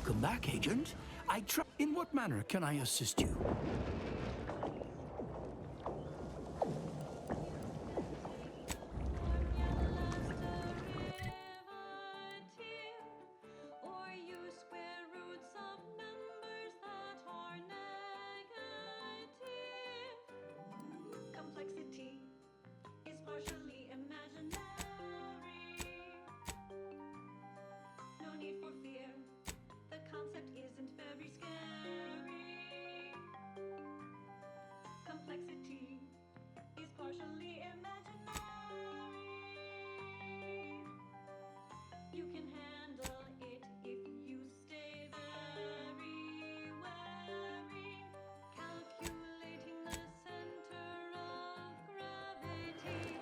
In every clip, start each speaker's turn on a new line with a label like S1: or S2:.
S1: Welcome back, Agent. In what manner can I assist you?
S2: Or use square roots of numbers that are negative. Complexity is partially imaginary. No need for fear, the concept isn't very scary. Complexity is partially imaginary. You can handle it if you stay very wary, calculating the center of gravity.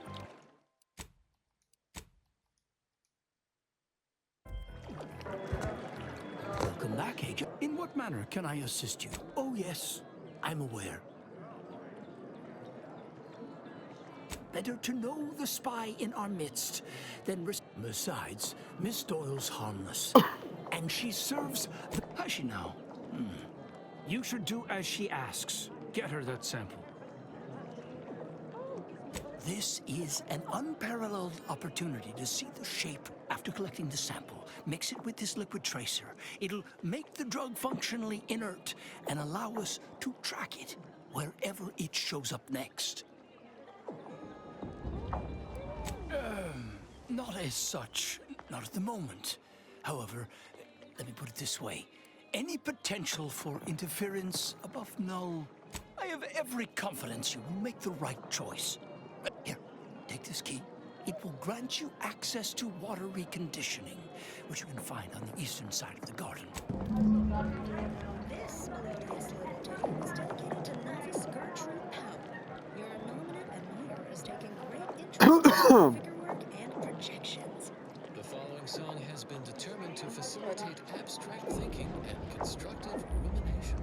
S1: Welcome back, Agent. In what manner can I assist you? Oh, yes, I'm aware. Better to know the spy in our midst than besides, Miss Doyle's harmless. And she serves has she now?
S3: You should do as she asks. Get her that sample.
S1: This is an unparalleled opportunity to see the shape after collecting the sample. Mix it with this liquid tracer. It'll make the drug functionally inert and allow us to track it wherever it shows up next. Not as such, not at the moment. However, let me put it this way. Any potential for interference above null, I have every confidence you will make the right choice. Here, take this key. It will grant you access to water reconditioning, which you can find on the eastern side of the garden.
S4: This melodious little ditty was dedicated to novice Gertrude Powell. Your nominate admirer is taking great interest in your figure work and projections.
S5: The following song has been determined to facilitate abstract thinking and constructive rumination.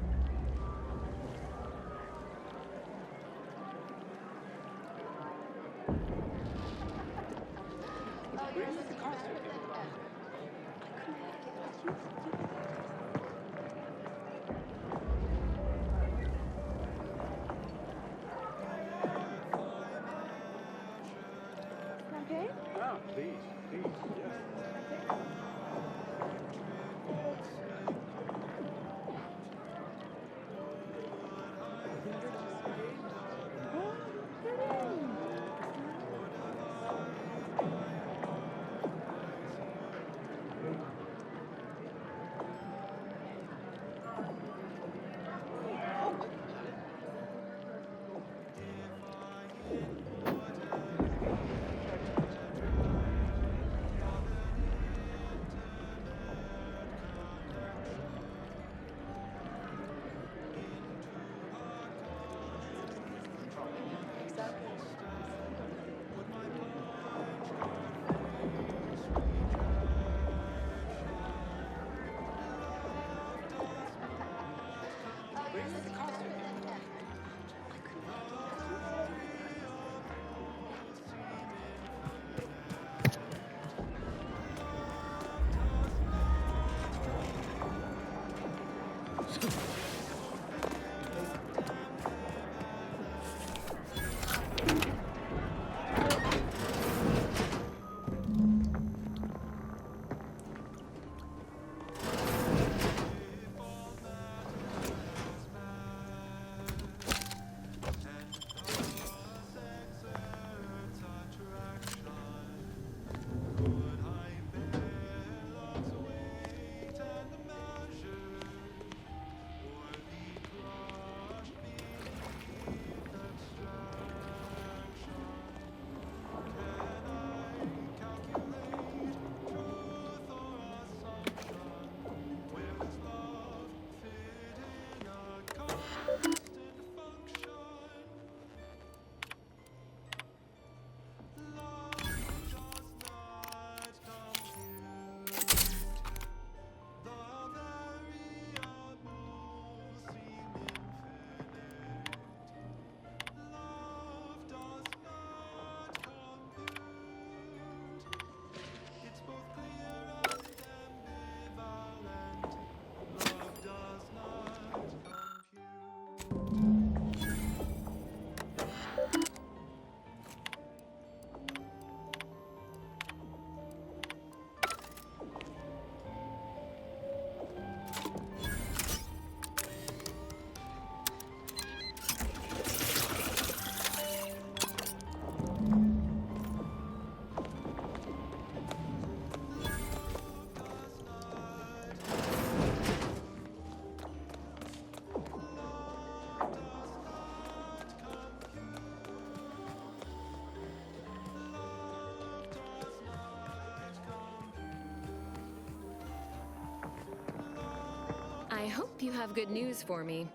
S6: hope you have good news for me.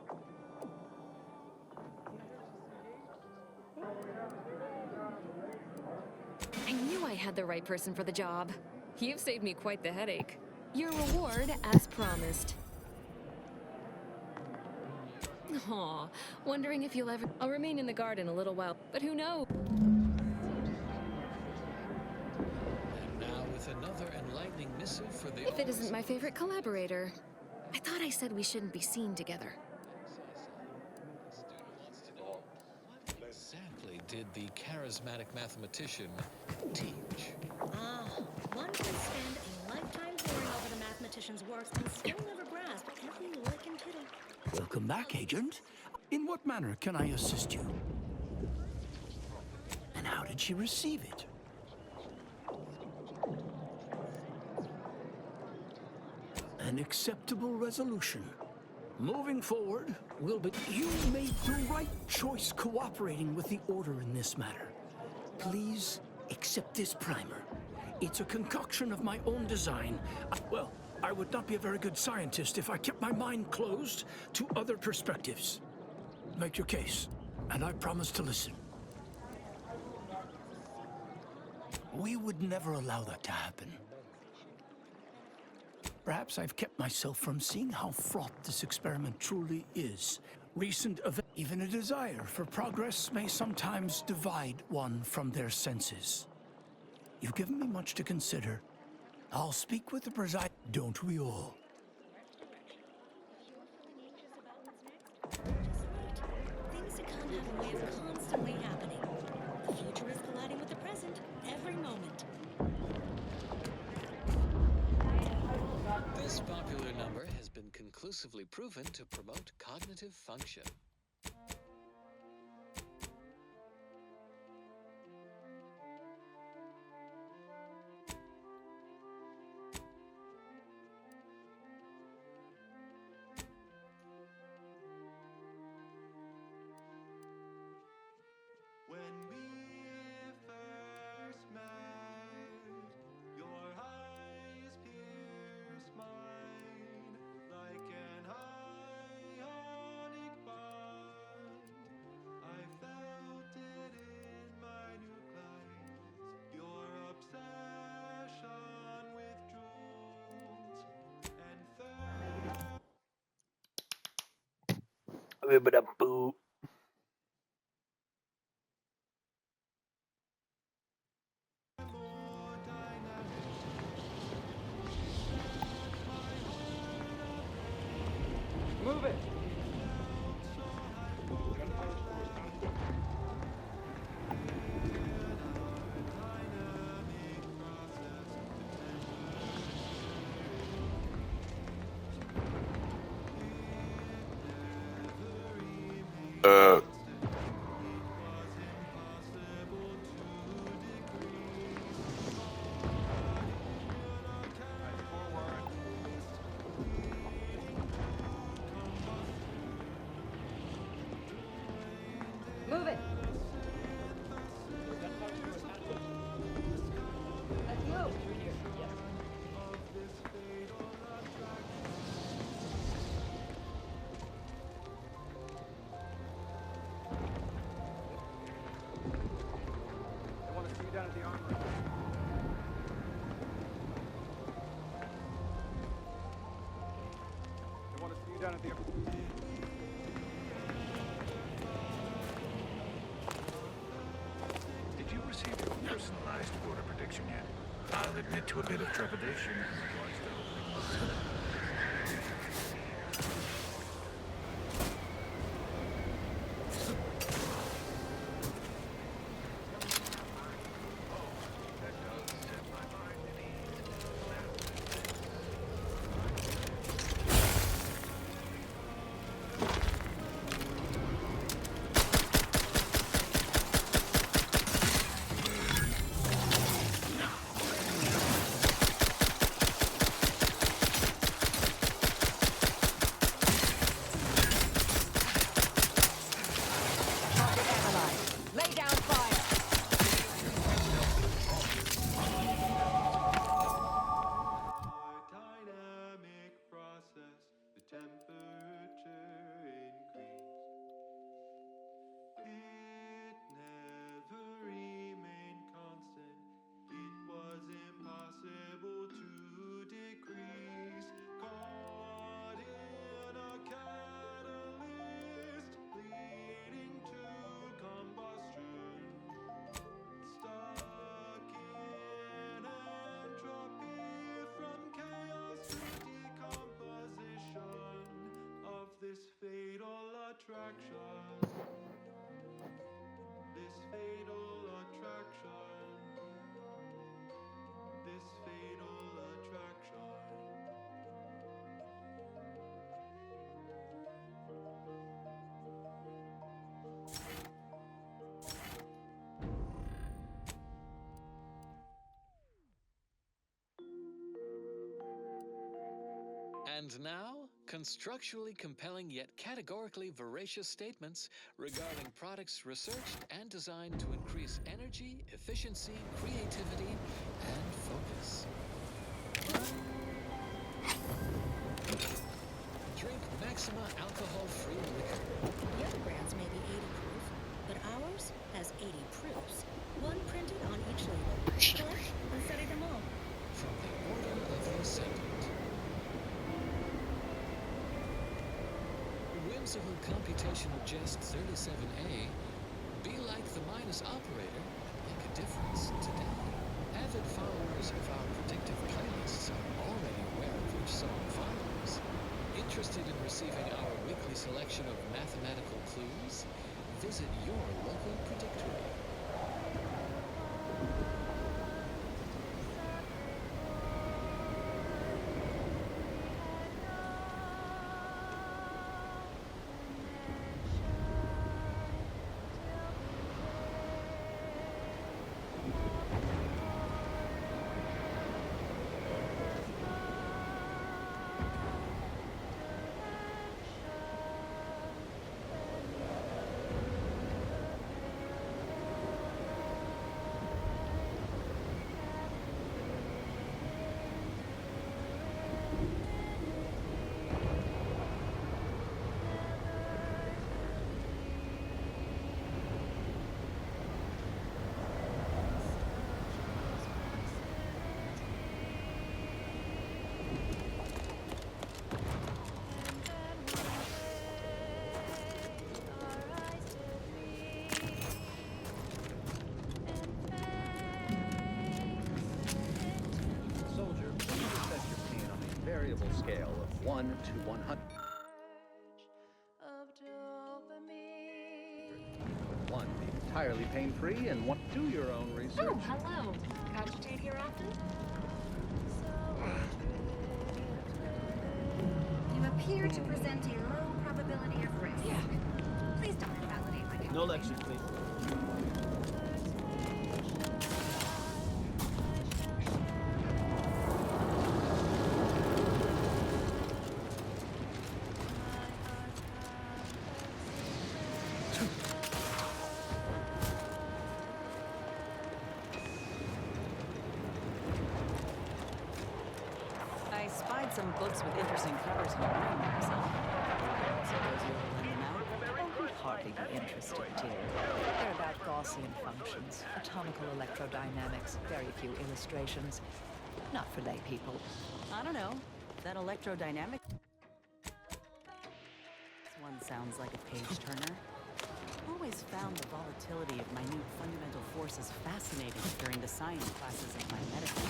S6: I knew I had the right person for the job. You've saved me quite the headache. Your reward, as promised. Aw, wondering if you'll ever... I'll remain in the garden a little while, but who knows?
S5: And now with another enlightening missive for the...
S6: If it isn't my favorite collaborator. I thought I said we shouldn't be seen together.
S5: What exactly did the charismatic mathematician teach?
S4: Ah, one can spend a lifetime poring over the mathematician's works and still never grasp every lick and tittle.
S1: Welcome back, Agent. In what manner can I assist you? And how did she receive it? An acceptable resolution. Moving forward, you made the right choice cooperating with the Order in this matter. Please accept this primer. It's a concoction of my own design. Well, I would not be a very good scientist if I kept my mind closed to other perspectives. Make your case, and I promise to listen. We would never allow that to happen. Perhaps I've kept myself from seeing how fraught this experiment truly is. Recent events, even a desire for progress may sometimes divide one from their senses. You've given me much to consider. I'll speak with the preside. Don't we all?
S4: Things to come have a way of constantly happening. The future is colliding with the present every moment.
S5: This popular number has been conclusively proven to promote cognitive function.
S7: When we first met, your eyes pierced mine like an ionic bond. I felt it in my nucleus, your obsession with jewels and third.
S3: Move it!
S6: Move it! Let's move!
S3: I want to see you down at the armory. I want to see you down at the armory.
S8: Did you receive your personalized order prediction yet? I'll admit to a bit of trepidation.
S7: attraction. This fatal attraction. This fatal attraction.
S5: And now, constructually compelling yet categorically veracious statements regarding products researched and designed to increase energy, efficiency, creativity, and focus. Drink Maxima alcohol-free liquor.
S4: The other brands may be 80 proof, but ours has 80 proofs. One printed on each label. Collect and study them all.
S5: From the Order of the Ascendant. Whimsical computational jest 37A. Be like the Midas operator. Make a difference today. Avid followers of our predictive playlists are already aware of which song follows. Interested in receiving our weekly selection of mathematical clues? Visit your local predictory.
S9: Soldier, please assess your pain on a variable scale of 1 to 100.
S2: Of dopamine.
S9: With 1 being entirely pain-free and 1 do your own research.
S6: Oh, hello. Cogitate here often?
S10: You appear to present a low probability of risk.
S6: Yeah.
S10: Please don't invalidate my
S1: No lectures, please.
S11: I spied some books with interesting covers in your room, Marisol. Suppose you will lend them out? Oh, you'd hardly be interested, dear. They're about Gaussian functions, atomical electrodynamics, very few illustrations. Not for lay people. I don't know. That electrodynamic one sounds like a page-turner. Always found the volatility of minute fundamental forces fascinating during the science classes of my medical.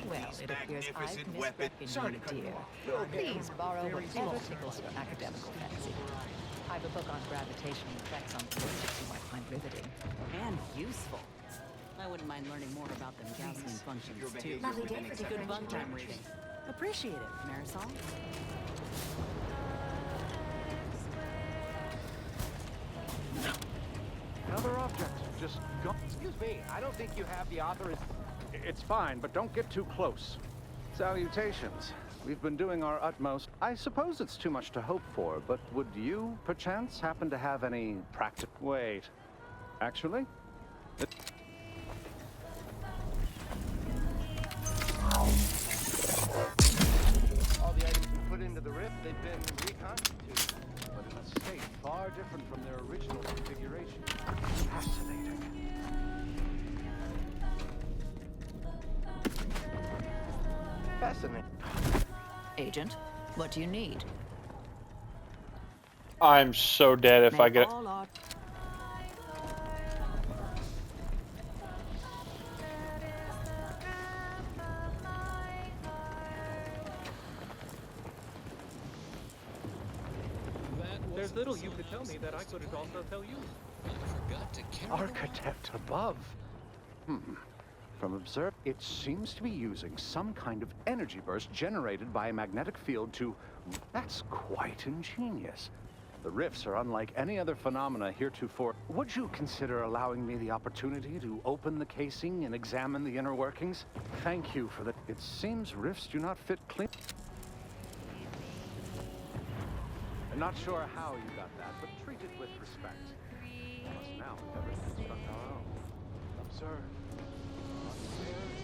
S11: Well, it appears I've misread in you, dear. Please borrow whatever tickles your academical fancy. I've a book on gravitational effects on physics you might find riveting. And useful. I wouldn't mind learning more about them Gaussian functions, too.
S10: Lovely day for
S11: Good bunk time reading. Appreciate it, Marisol.
S9: Another object. Just go. Excuse me, I don't think you have the author. It's fine, but don't get too close. Salutations. We've been doing our utmost. I suppose it's too much to hope for, but would you, perchance, happen to have any practical... Wait. Actually? All the items we put into the rift, they've been reconstituted, but in a state far different from their original configuration. Fascinating. Fascinating.
S11: Agent, what do you need?
S12: I'm so dead if I get it.
S11: All our
S13: There's little you could tell me that I couldn't also tell you.
S5: I forgot to carry
S9: Architect above. From observe, it seems to be using some kind of energy burst generated by a magnetic field to... That's quite ingenious. The rifts are unlike any other phenomena heretofore. Would you consider allowing me the opportunity to open the casing and examine the inner workings? Thank you for that. It seems rifts do not fit clean. I'm not sure how you got that, but treat it with respect. We must now endeavor to construct our own. Observe. Upstairs,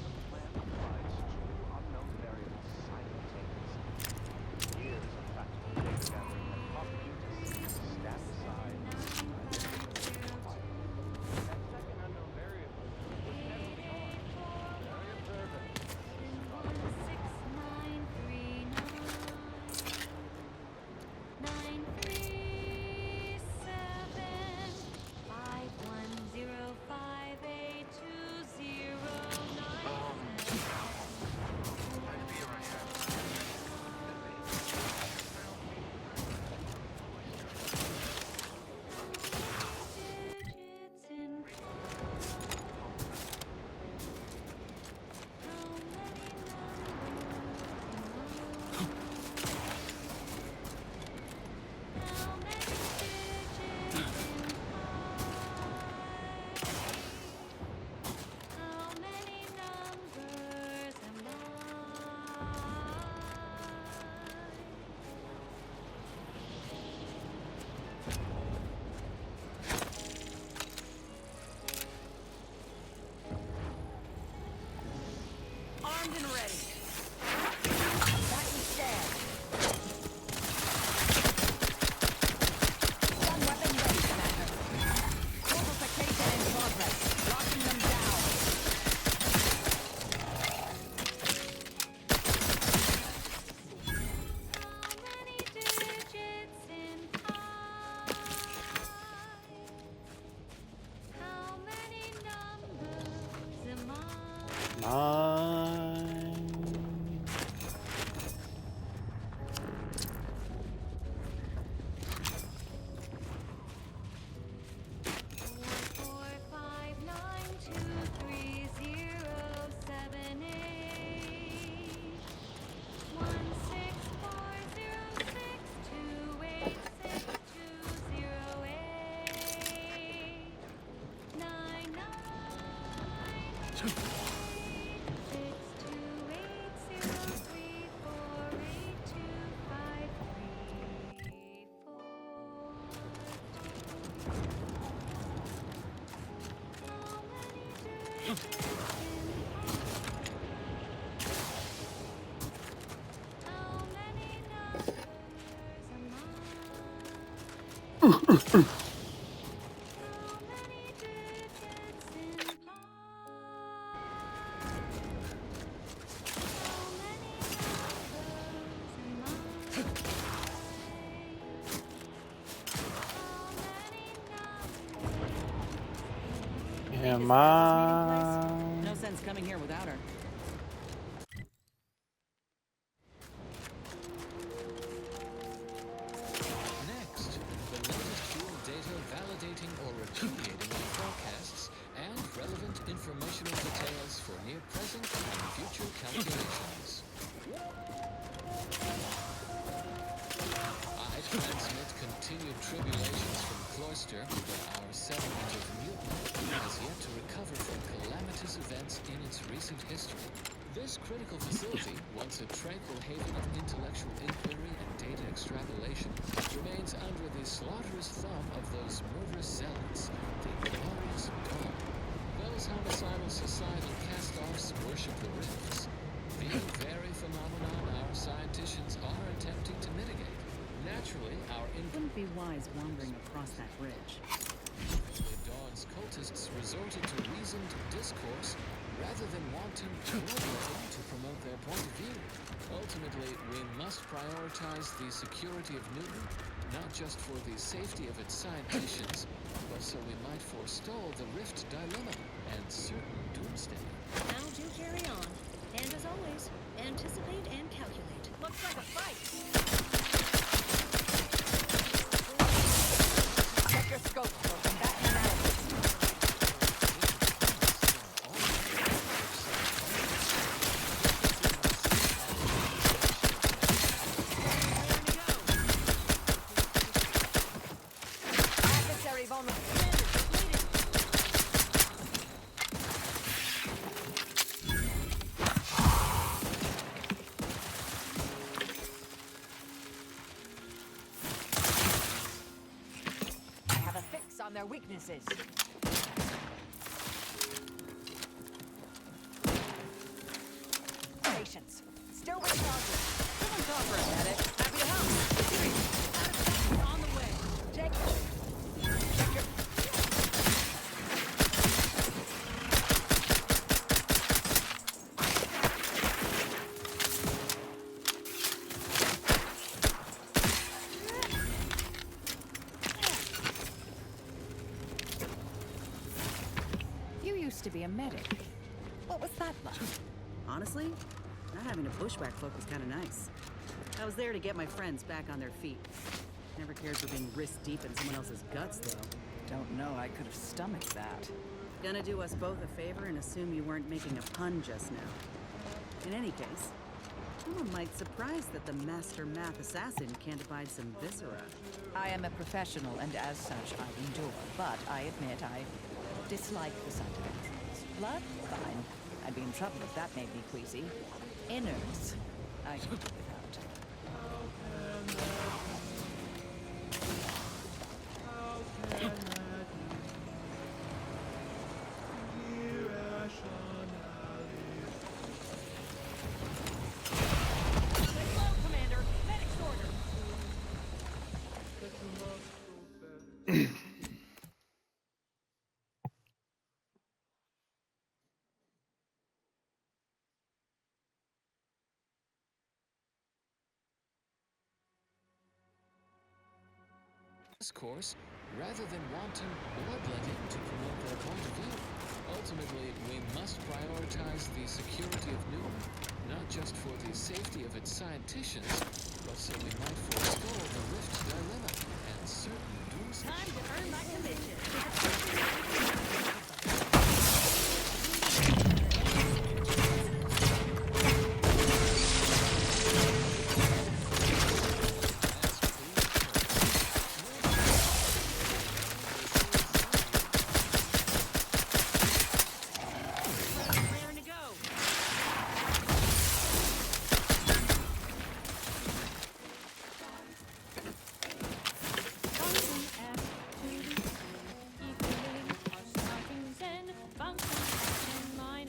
S9: the plan applies to unknown variables simultaneously. Years of practical data gathering have taught me to step aside. That second unknown variable was never be ours. Very observant.
S11: Armed and ready. Back we stand. One weapon ready, Commander. Fortification in progress. Locking them down.
S2: How many digits in pi? How many numbers am I?
S12: 9.
S2: Four, five, nine, 2, 3, 0, 7, 8. 1, 6, 4, 0, 6, 2, 8, 6, 2, 0, 8. 9, 9. 6, 2, 8, 0, 3, 4, 8, 2, 5, 3, 4. How many digits in How many numbers am I? How many digits in pi? How many numbers am I?
S12: Am I?
S11: No sense coming here without her.
S5: Next, the latest fuel data validating or repudiating our forecasts and relevant informational details for near present and future calculations. I transmit continued tribulations from Cloister, where our settlement of Newton has yet to recover from calamitous events in its recent history. This critical facility, once a tranquil haven of intellectual inquiry and data extrapolation, remains under the slaughterous thumb of those murderous zealots, the glorious dawn. Those homicidal societal cast-offs worship the rifts, the very phenomenon our scienticians are attempting to mitigate. Naturally, our
S11: Wouldn't be wise wandering across that bridge.
S5: The Dawn's cultists resorted to reasoned discourse rather than wanton bloodletting to promote their point of view. Ultimately, we must prioritize the security of Newton, not just for the safety of its scienticians, but so we might forestall the Rift dilemma and certain doomsday.
S4: Now do carry on. And as always, anticipate and calculate.
S11: Looks like a fight. weaknesses. Patience. Still recharging. Someone's on for a medic. Happy to help. Out of seconds on the way. Check your...
S14: You used to be a medic. What was that like?
S11: Honestly, not having a bushwhack folk was kind of nice. I was there to get my friends back on their feet. Never cared for being wrist deep in someone else's guts, though.
S14: Don't know I could have stomached that.
S11: Gonna do us both a favor and assume you weren't making a pun just now. In any case, someone might surprise that the master math assassin can't abide some viscera.
S14: I am a professional, and as such, I endure. But I admit I dislike the sight of anything. Blood? Fine. I'd be in trouble if that made me queasy. Innards? I could do without.
S11: Commander! Medic's order!
S5: This course, rather than wanton bloodletting to promote their point of view. Ultimately, we must prioritize the security of Newton, not just for the safety of its scienticians, but so we might forestall the Rift dilemma and certain doomsday.
S11: Time to earn my commission.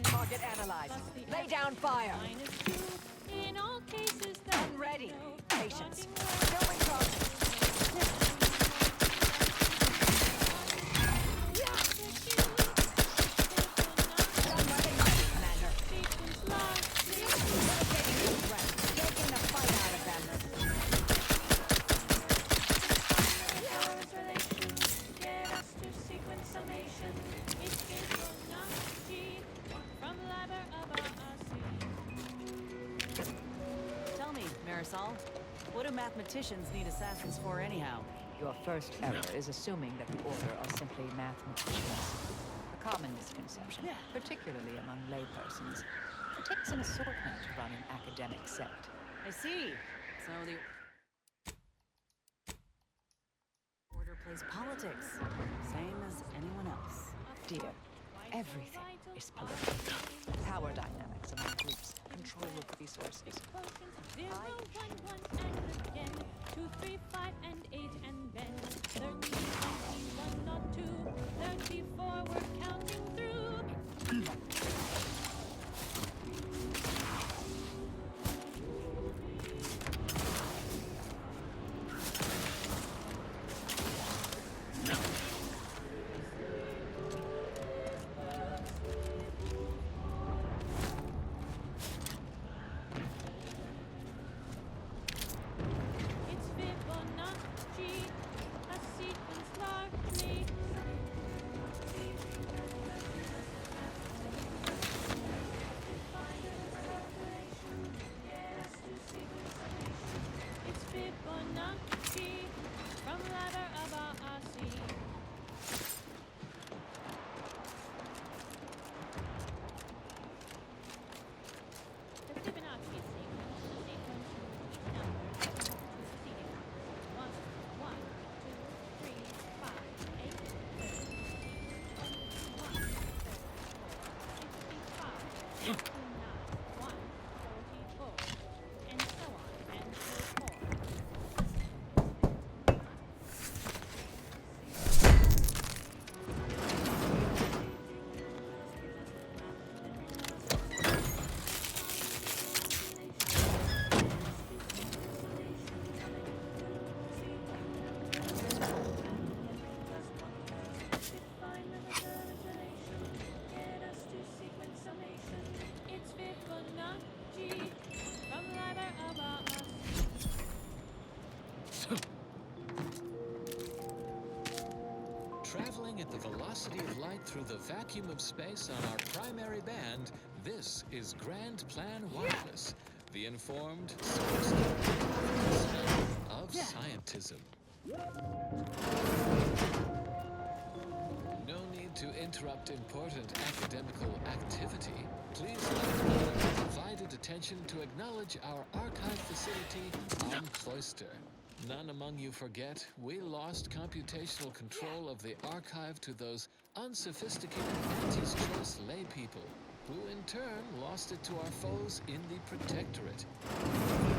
S14: Target analyzed. Lay down fire.
S2: In all cases
S14: I'm ready. Patience. Still recharging. Taking the fight out of them.
S2: get us to sequence summation. It's Fibonacci from Liber of
S11: Tell me, Marisol, what do mathematicians need assassins for anyhow?
S14: Your first error is assuming that the Order are simply mathematicians. A common misconception, particularly among laypersons. It takes an assortment to run an academic sect.
S11: I see. So the Order plays politics, same as anyone else.
S14: Dear, everything is political. Power dynamics among groups, control of resources.
S2: 0, 1, 1, and again. 2, 3, 5, and 8, and then 13, 21, not 2, 34, we're counting through. It's Fibonacci, a sequence largely
S5: velocity of light through the vacuum of space on our primary band, this is Grand Plan Wireless, the informed, sophisticated of scientism. No need to interrupt important academical activity. Please let me divided attention to acknowledge our archive facility on Cloister. None among you forget, we lost computational control of the archive to those unsophisticated Auntie's Choice laypeople, who in turn lost it to our foes in the Protectorate.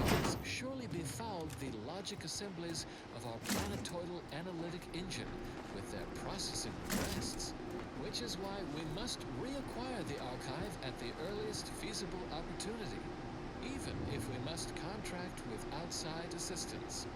S5: These surely befouled the logic assemblies of our planetoidal analytic engine with their processing requests, which is why we must reacquire the archive at the earliest feasible opportunity, even if we must contract with outside assistance.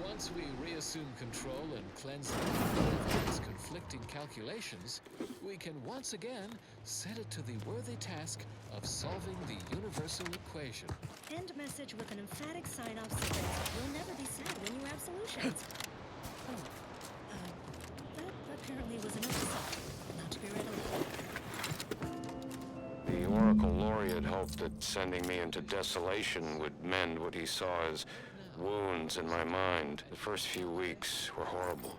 S5: Once we reassume control and cleanse the archive of its conflicting calculations, we can once again set it to the worthy task of solving the universal equation.
S4: End message with an emphatic sign-off sequence. You'll never be sad when you have solutions. That apparently was enough. Not to be read aloud.
S15: The Oracle Laureate hoped that sending me into desolation would mend what he saw as wounds in my mind. The first few weeks were horrible.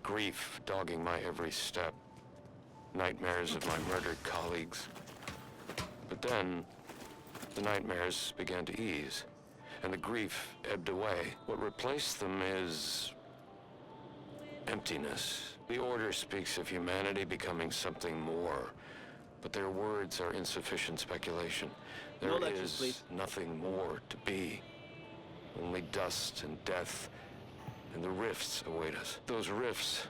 S15: Grief dogging my every step. Nightmares of my murdered colleagues. But then, the nightmares began to ease, and the grief ebbed away. What replaced them is emptiness. The Order speaks of humanity becoming something more, but their words are insufficient speculation. There is nothing more to be. Only dust and death, and the rifts await us. Those rifts,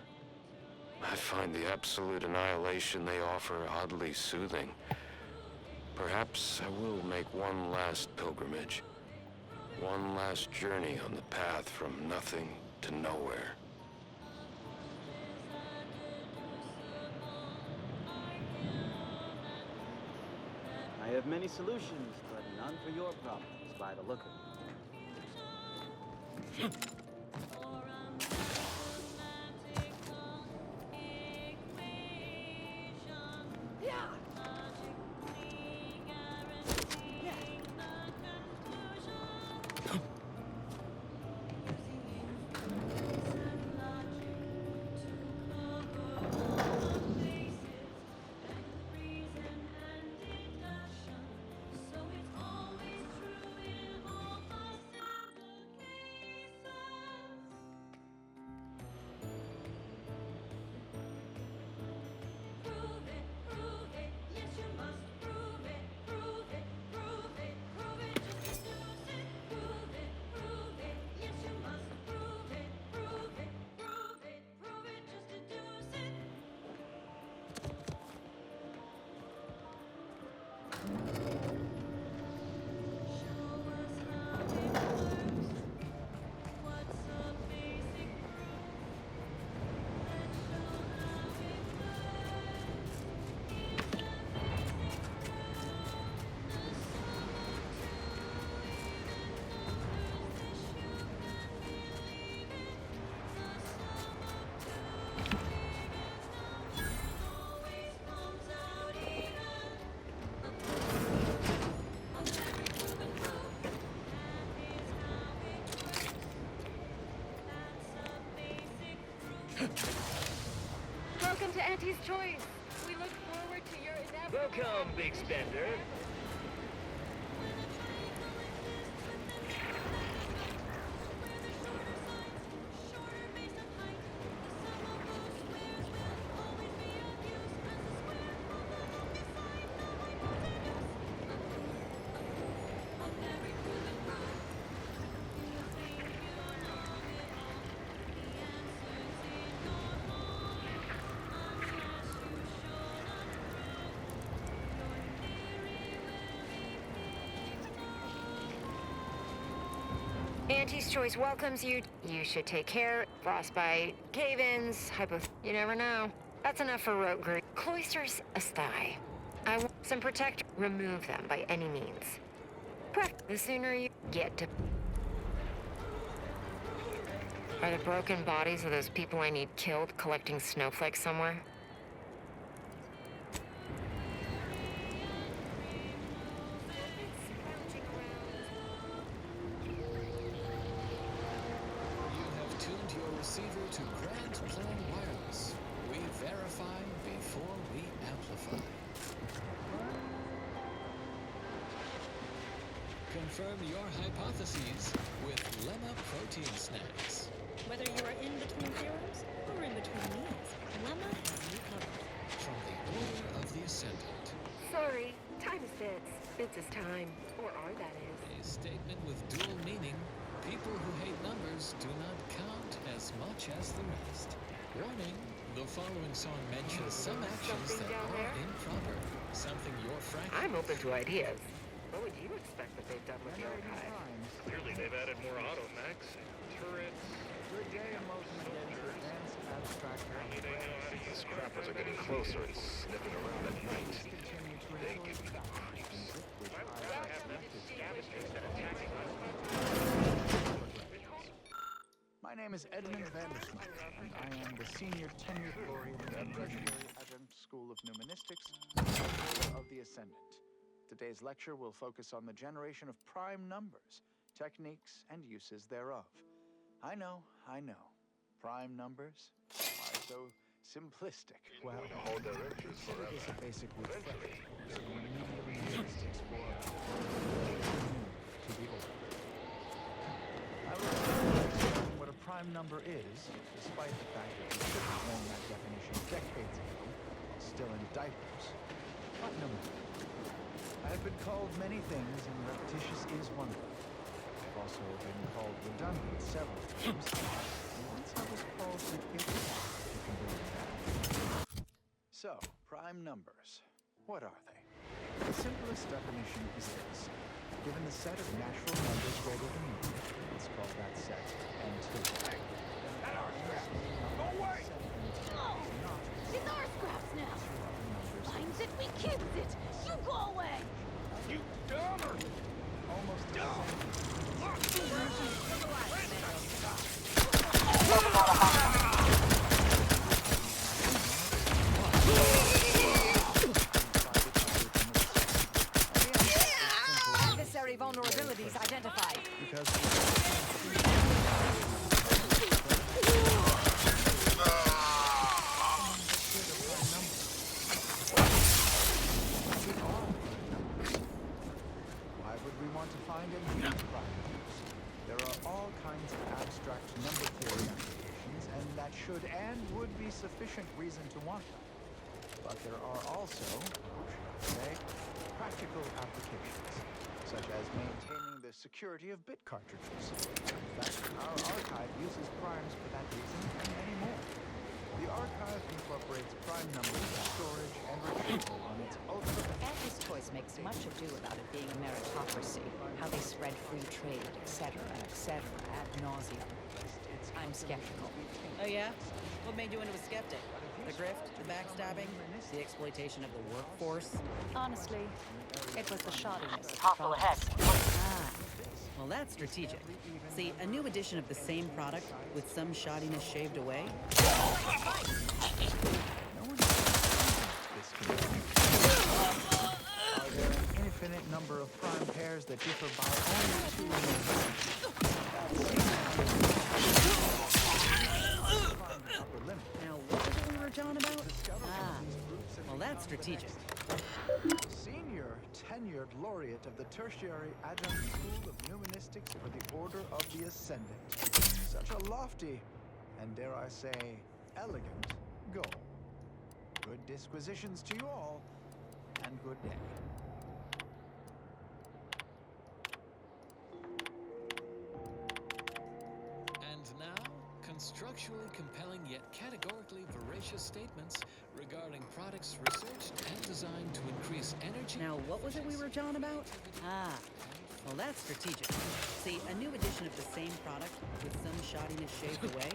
S15: I find the absolute annihilation they offer oddly soothing. Perhaps I will make one last pilgrimage, one last journey on the path from nothing to nowhere.
S12: I have many solutions, but none for your problems by the look of it.
S6: Welcome to Auntie's Choice. We look forward to your inevitable...
S16: Welcome, Big Spender.
S17: Auntie's Choice welcomes you. You should take care. Frostbite, cave-ins, you never know. That's enough for rote group. Cloisters asthai. I want some protect. Remove them by any means. The sooner you get to... Are the broken bodies of those people I need killed collecting snowflakes somewhere?
S5: receiver to Grand Plan Wireless. We verify before we amplify. Confirm your hypotheses with Lemma Protein Snacks.
S4: Whether you are in between zeros or in between meals, Lemma has you covered.
S5: From the Order of the Ascendant.
S17: Sorry, time is bits. Bits is time. Or are, that is.
S5: A statement with dual meaning. People who hate numbers do not count as much as the rest. Warning, the following song mentions some actions that are improper. Something your fraction...
S17: I'm open to ideas. What would you expect that they've done with the archive?
S8: Clearly they've added more automechs and turrets.
S12: Good day, emotion against advanced abstract.
S8: These scrappers are getting closer and sniffing around at night. They give me the creeps.
S12: My name is Edmund Vandersma, and I am the senior tenured laureate of the Tertiary Adjunct School of Numismatics, Order of the Ascendant. Today's lecture will focus on the generation of prime numbers, techniques, and uses thereof. I know. Prime numbers? Why so simplistic? Well, consider this a basic reflection, so we immediately need to explore to the order. I will explain what a prime number is, despite the fact that we should have known that definition decades ago, while still in diapers. What number? I have been called many things, and repetitious is one of them. I've also been called redundant several times. And once I was called repeated, if you can believe that. So, prime numbers. What are they? The simplest definition is this. Given the set of natural numbers greater than 1, let's call that set N2.
S2: At our scraps! Go away! It's our scraps now! Finds it, we keeps it! You go away!
S8: You dumber!
S12: Almost
S8: dumb!
S14: Adversary vulnerabilities identified.
S12: Why would we want to find any prime numbers? There are all kinds of abstract number theory applications, and that should and would be sufficient reason to want them. But there are also, how should I say, practical applications, such as maintaining the security of bit cartridges. In fact, our archive uses primes for that reason and many more. The archive incorporates prime numbers for storage and retrieval on its ultra...
S14: Atlas Toys makes much ado about it being a meritocracy, how they spread free trade, etc., ad nauseum. I'm skeptical.
S11: Oh yeah? What made you into a skeptic? The grift, the backstabbing, the exploitation of the workforce?
S14: Honestly, it was the shoddiness of the
S11: Hostile
S14: product.
S11: Ah, well that's strategic. See, a new edition of the same product with some shoddiness shaved away.
S12: Are there an infinite number of prime pairs that differ by only 2
S11: Now, what was it we were talking about? Ah, well that's strategic.
S12: Senior tenured laureate of the Tertiary Adjunct School of Numismatics for the Order of the Ascendant. Such a lofty, and dare I say, elegant goal. Good disquisitions to you all, and good day.
S5: And now, constructually compelling yet categorically voracious statements regarding products researched and designed to increase energy...
S11: Now, what was it we were talking about? Ah, well that's strategic. See, a new edition of the same product with some shoddiness shaved away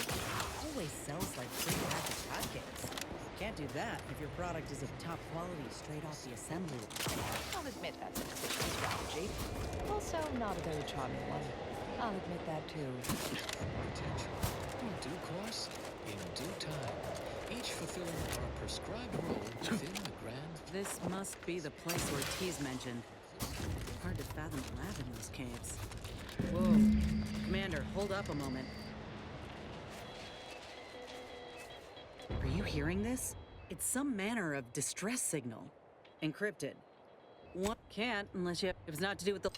S11: always sells like pre-packaged hotcakes. Can't do that if your product is of top quality straight off the assembly line.
S14: I'll admit that's an efficient strategy. Also, not a very charming one. I'll admit that too.
S5: Attention. In due course, in due time, each fulfilling our prescribed role within the grand...
S11: This must be the place Ortiz mentioned. Hard to fathom the lab in those caves. Whoa. Commander, hold up a moment. hearing this? It's some manner of distress signal. Encrypted. One can't unless you... If it's not to do with the...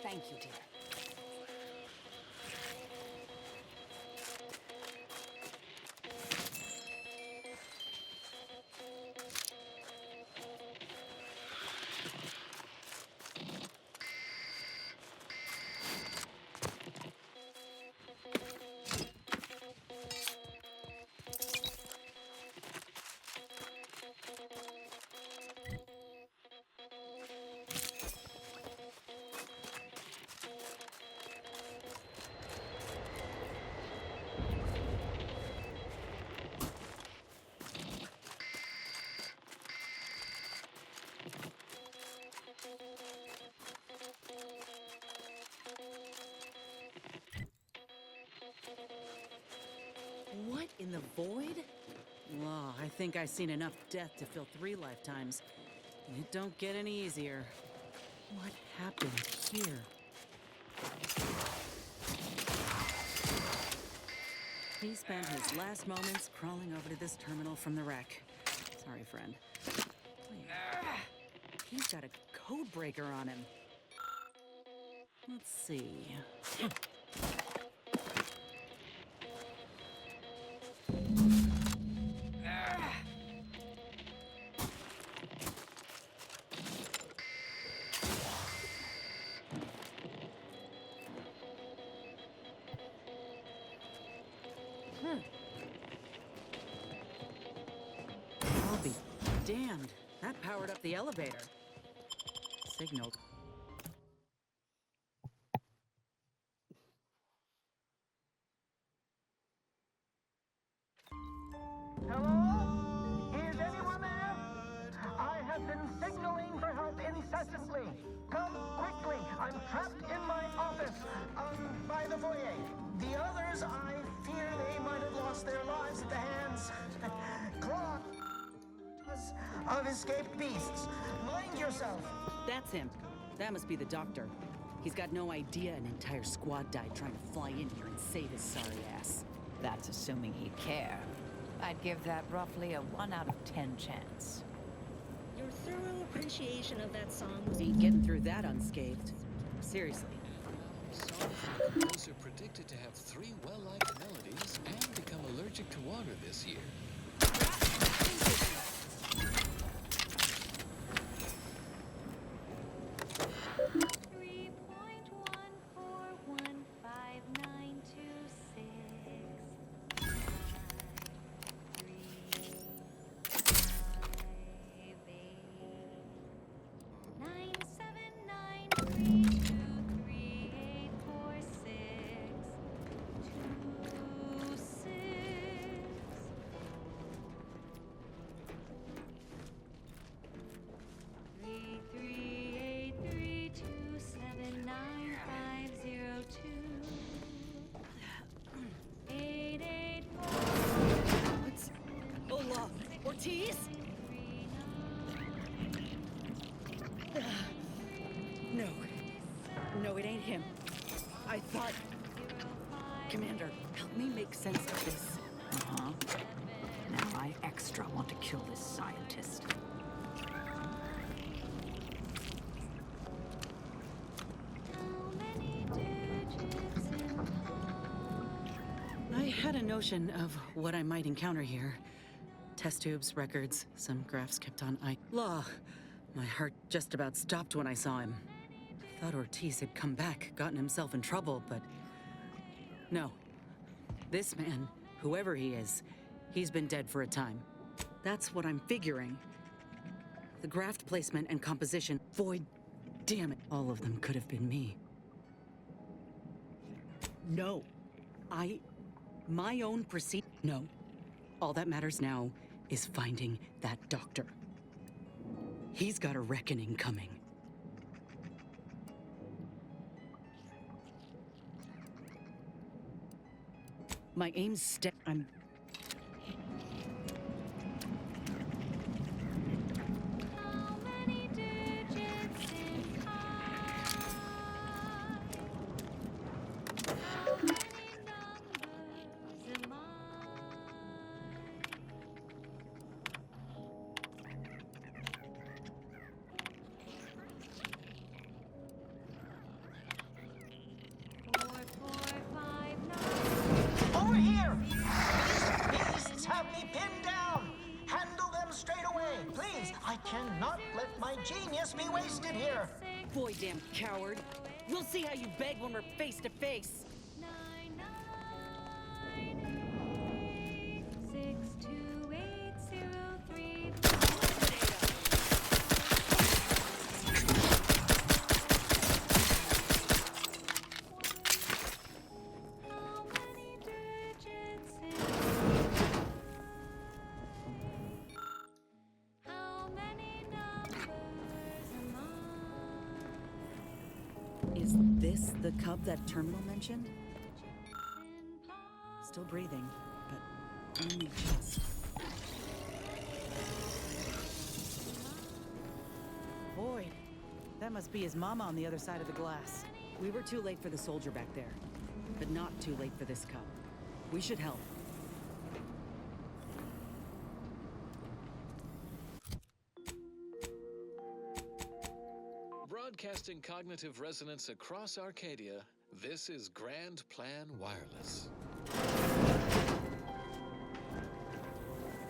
S14: Thank you, dear.
S11: What in the void? Well, I think I've seen enough death to fill 3 lifetimes. And it don't get any easier. What happened here? He spent his last moments crawling over to this terminal from the wreck. Sorry, friend. Wait. He's got a code breaker on him. Let's see. I'll be damned. That powered up the elevator. Signal.
S16: Hello? Is anyone there? I have been signaling for help incessantly. Come quickly. I'm trapped in my office, by the foyer. The others, I fear they might have lost their lives at the hands. Claws of escaped beasts. Mind yourself.
S11: That's him. That must be the doctor. He's got no idea an entire squad died trying to fly in here and save his sorry ass.
S14: That's assuming he'd care. I'd give that roughly a 1 out of 10 chance.
S4: Your thorough appreciation of that song was...
S11: Ain't getting through that unscathed. Seriously.
S5: Song from the composer predicted to have 3 well-liked melodies and become allergic to water this year.
S11: Ortiz? No. No, it ain't him. I thought... Commander, help me make sense of this.
S14: Uh-huh. Now I extra want to kill this scientist.
S11: had a notion of what I might encounter here. Test tubes, records, some graphs kept on Law. My heart just about stopped when I saw him. I thought Ortiz had come back, gotten himself in trouble, but... No. This man, whoever he is, he's been dead for a time. That's what I'm figuring. The graft placement and composition. Void, damn it. All of them could have been me. No. My own No. All that matters now is finding that doctor. He's got a reckoning coming. My aim's I'm...
S2: How many digits in pi? How many numbers am I?
S16: Over here! These beasts have me pinned down! Handle them straight away, please! I cannot let my genius be wasted here!
S11: Boy, damn coward. We'll see how you beg when we're face to face.
S2: 62803. How many digits in How many numbers am I?
S11: Is this the cub that Terminal mentioned? Still breathing, but only just. Boy, that must be his mama on the other side of the glass. We were too late for the soldier back there, but not too late for this cub. We should help.
S5: Broadcasting cognitive resonance across Arcadia, this is Grand Plan Wireless.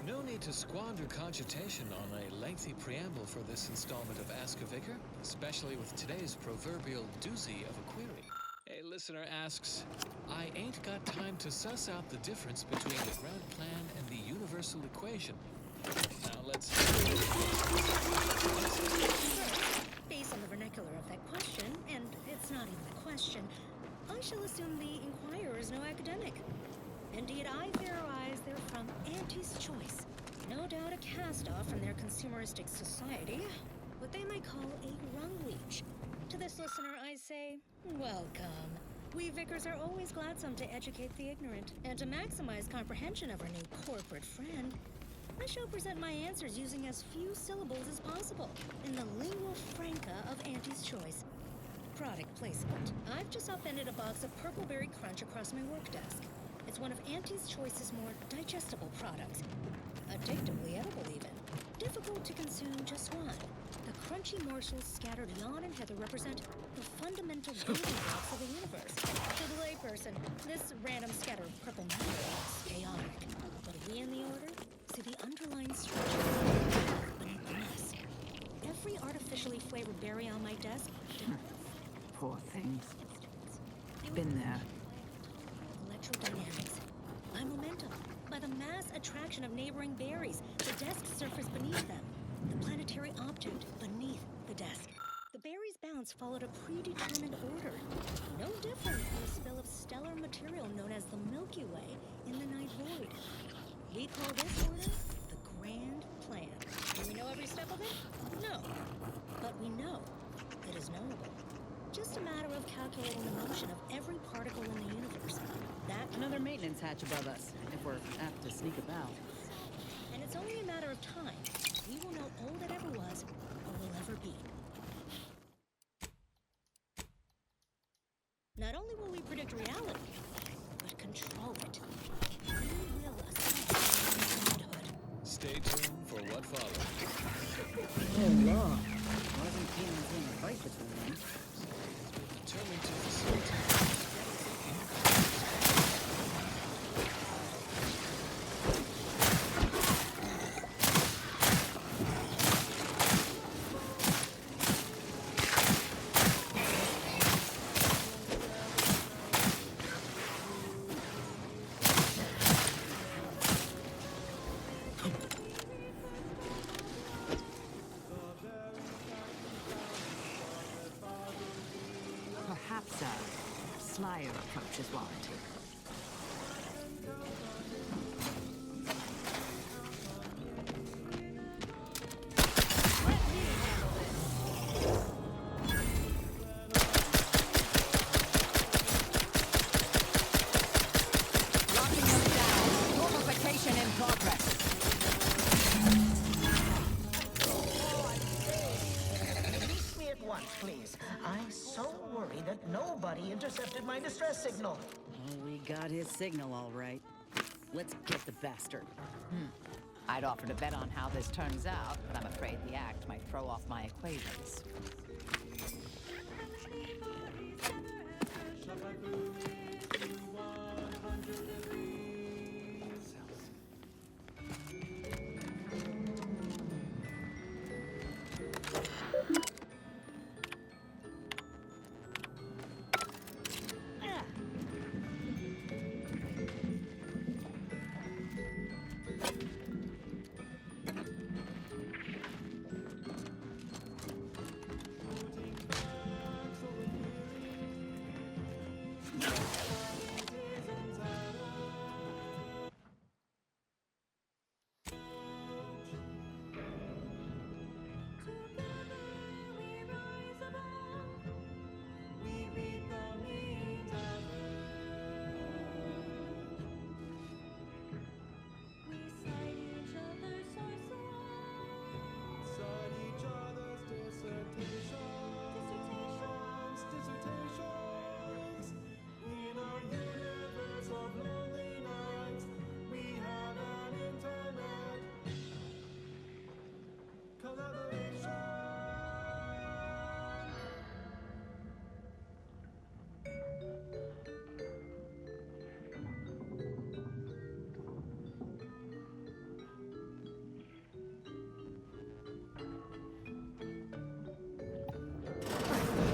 S5: No need to squander cogitation on a lengthy preamble for this installment of Ask a Vicar, especially with today's proverbial doozy of a query. A listener asks, I ain't got time to suss out the difference between the ground plan and the universal equation. Now let's...
S4: Based on the vernacular of that question, and it's not even a question, I shall assume the inquirer is no academic. Indeed, I theorize they're from Auntie's Choice. No doubt a cast-off from their consumeristic society, what they might call a rung leech. To this listener, I say, welcome. We vicars are always gladsome to educate the ignorant, and to maximize comprehension of our new corporate friend, I shall present my answers using as few syllables as possible, in the lingua franca of Auntie's Choice. Product placement. I've just upended a box of Purple Berry Crunch across my work desk. It's one of Auntie's Choice's more digestible products. Addictively edible, even. Difficult to consume just one. The crunchy morsels scattered yon and hither represent the fundamental building blocks of the universe. To the layperson, this random scatter of purple matter is chaotic. But we in the Order see the underlying structure beneath the mess. Every artificially flavored berry on my desk...
S14: Poor things. Been there.
S4: Electrodynamics. By momentum. By the mass attraction of neighboring berries. The desk surface beneath them. The planetary object beneath the desk. The berries' bounce followed a predetermined order. No different from the spill of stellar material known as the Milky Way in the night void. We call this order the Grand Plan. Do we know every step of it? No. But we know it is knowable. Just a matter of calculating the motion of every particle in the universe. That
S11: Another maintenance hatch above us, if we're apt to sneak about.
S4: And it's only a matter of time. We will know all that ever was, or will ever be. Not only will we predict reality, but control it. We will ascend godhood.
S5: Stay tuned for what follows.
S11: Oh, law. Wasn't keen on seeing a fight between them.
S5: Determined to facilitate
S14: his warranty. Locking them down. Fortification in progress.
S16: Release me at once, please. I'm so worried that nobody intercepted my distress signal.
S14: Oh, we got his signal all right. Let's get the bastard. I'd offer to bet on how this turns out, but I'm afraid the act might throw off my equations.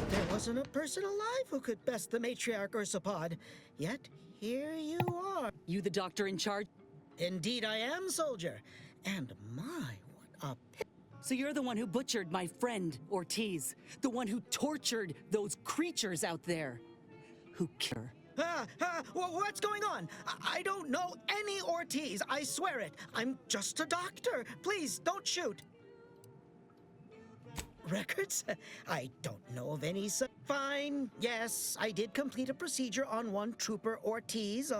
S16: There wasn't a person alive who could best the matriarch Ursapod. Yet, here you are.
S14: You the doctor in charge?
S16: Indeed I am, soldier. And my, what a
S14: So you're the one who butchered my friend, Ortiz. The one who tortured those creatures out there. Who care?
S16: What's going on? I don't know any Ortiz, I swear it. I'm just a doctor. Please, don't shoot. Records? I don't know of any. Fine. Yes, I did complete a procedure on one Trooper Ortiz,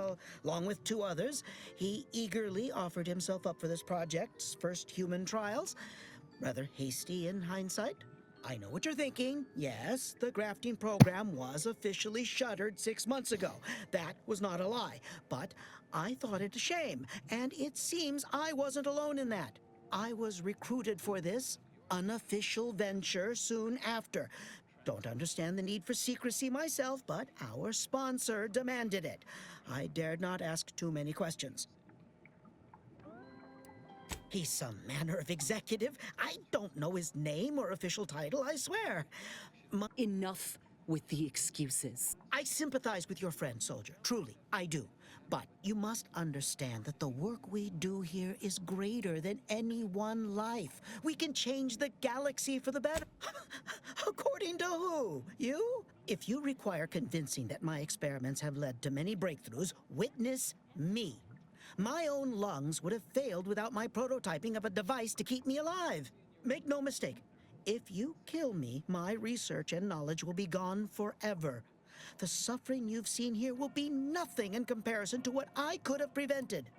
S16: along with 2 others. He eagerly offered himself up for this project's first human trials. Rather hasty in hindsight. I know what you're thinking. Yes, the grafting program was officially shuttered 6 months ago. That was not a lie. But I thought it a shame, and it seems I wasn't alone in that. I was recruited for this unofficial venture soon after. Don't understand the need for secrecy myself, but our sponsor demanded it. I dared not ask too many questions. He's some manner of executive. I don't know his name or official title, I swear.
S14: Enough with the excuses.
S16: I sympathize with your friend, soldier. Truly, I do. But you must understand that the work we do here is greater than any one life. We can change the galaxy for the better. According to who? You? If you require convincing that my experiments have led to many breakthroughs, witness me. My own lungs would have failed without my prototyping of a device to keep me alive. Make no mistake, if you kill me, my research and knowledge will be gone forever. The suffering you've seen here will be nothing in comparison to what I could have prevented.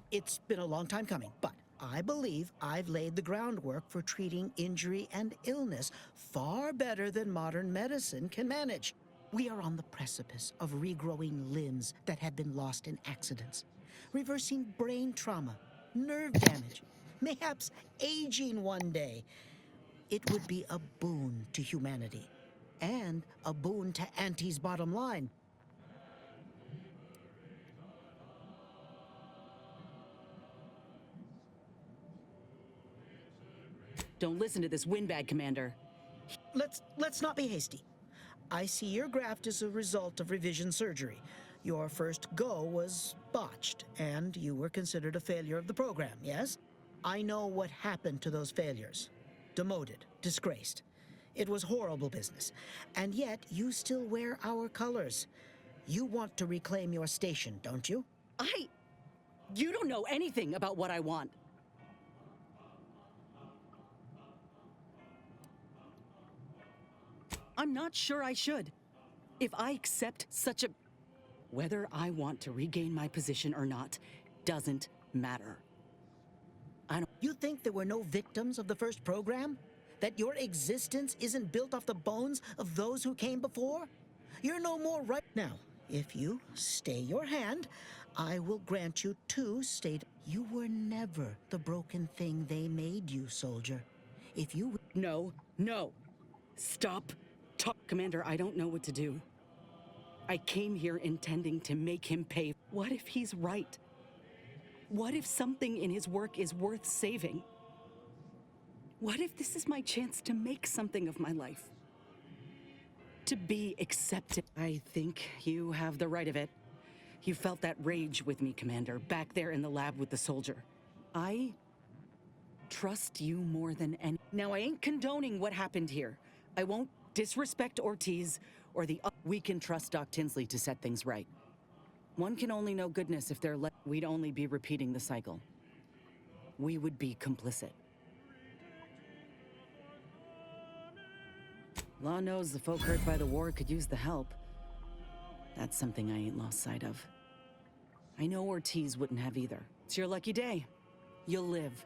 S16: It's been a long time coming, but I believe I've laid the groundwork for treating injury and illness far better than modern medicine can manage. We are on the precipice of regrowing limbs that have been lost in accidents, reversing brain trauma, nerve damage, mayhaps aging one day. It would be a boon to humanity, and a boon to Auntie's bottom line.
S14: Don't listen to this windbag, Commander.
S16: Let's not be hasty. I see your graft is a result of revision surgery. Your first go was botched, and you were considered a failure of the program, yes? I know what happened to those failures. Demoted, disgraced.
S18: It was horrible business. And yet, you still wear our colors. You want to reclaim your station, don't you?
S14: You don't know anything about what I want. I'm not sure I should. If I accept such a... Whether I want to regain my position or not doesn't matter.
S18: You think there were no victims of the first program? That your existence isn't built off the bones of those who came before? You're no more right now. If you stay your hand, I will grant you 2 state. You were never the broken thing they made you, soldier. If you...
S14: No. Stop. Commander, I don't know what to do. I came here intending to make him pay. What if he's right? What if something in his work is worth saving? What if this is my chance to make something of my life? To be accepted? I think you have the right of it. You felt that rage with me, Commander, back there in the lab with the soldier. I trust you more than any. Now, I ain't condoning what happened here. I won't disrespect Ortiz or the... We can trust Doc Tinsley to set things right. One can only know goodness if they're we'd only be repeating the cycle. We would be complicit. Law knows the folk hurt by the war could use the help. That's something I ain't lost sight of. I know Ortiz wouldn't have either. It's your lucky day. You'll live.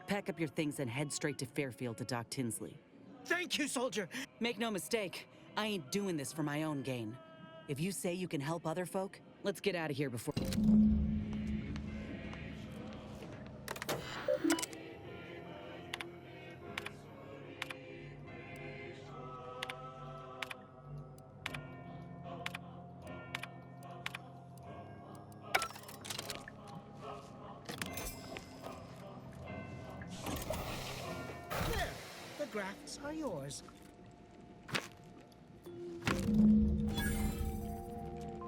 S14: Pack up your things and head straight to Fairfield to Doc Tinsley.
S18: Thank you, soldier!
S14: Make no mistake, I ain't doing this for my own gain. If you say you can help other folk, let's get out of here before...
S18: There! The grafts are yours.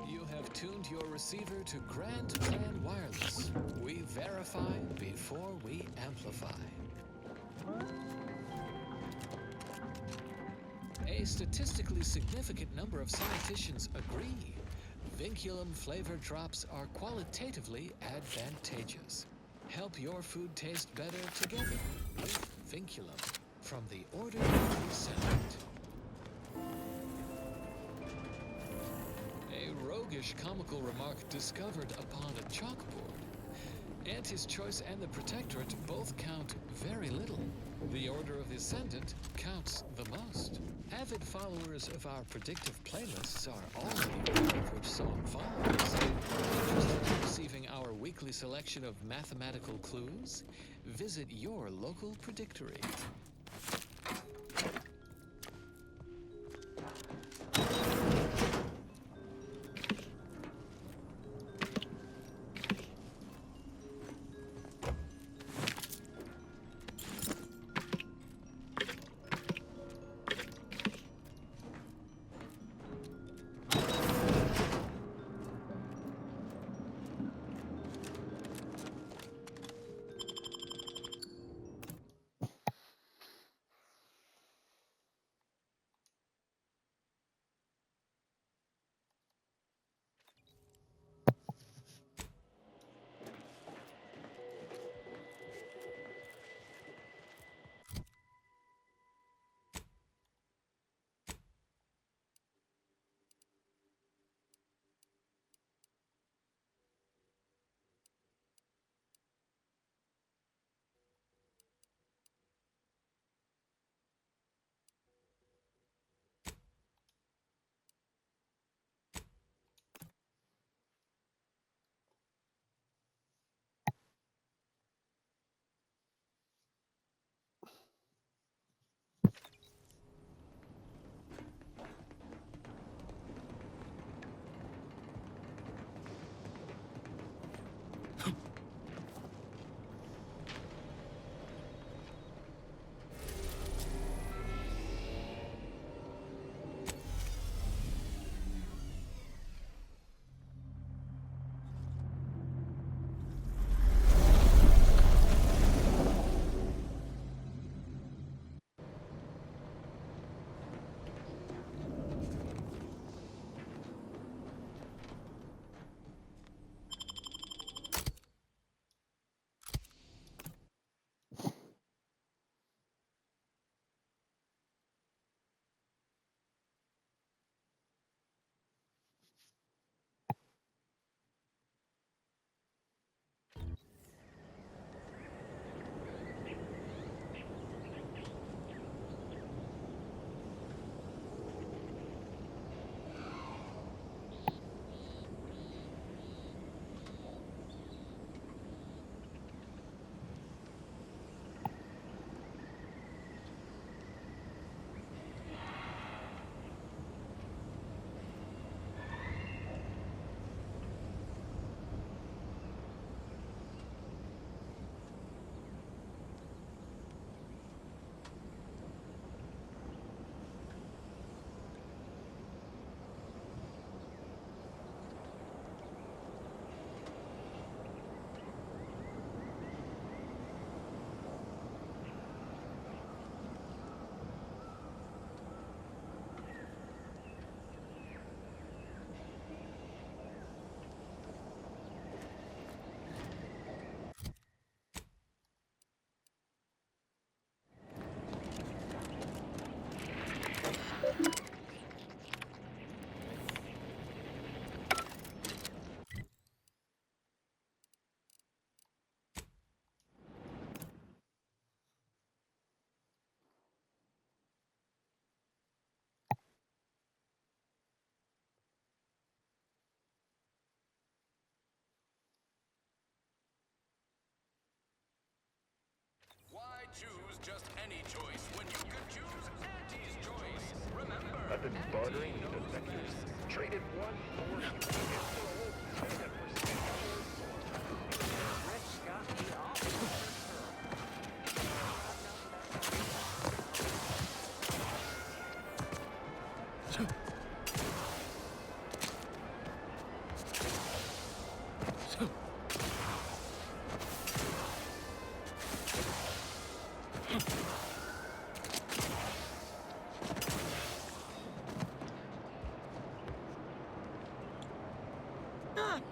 S5: You have tuned your receiver to Grand Plan Wireless. We verify before we amplify. A statistically significant number of scientists agree. Vinculum flavor drops are qualitatively advantageous. Help your food taste better together with Vinculum from the Order of the Ascendant. A roguish comical remark discovered upon a chalkboard. Auntie's Choice and the Protectorate both count very little. The Order of the Ascendant counts the most. Avid followers of our predictive playlists are already aware of which song follows. Interested in receiving our weekly selection of mathematical clues? Visit your local predictory.
S8: Traded one more unit for a whole planet for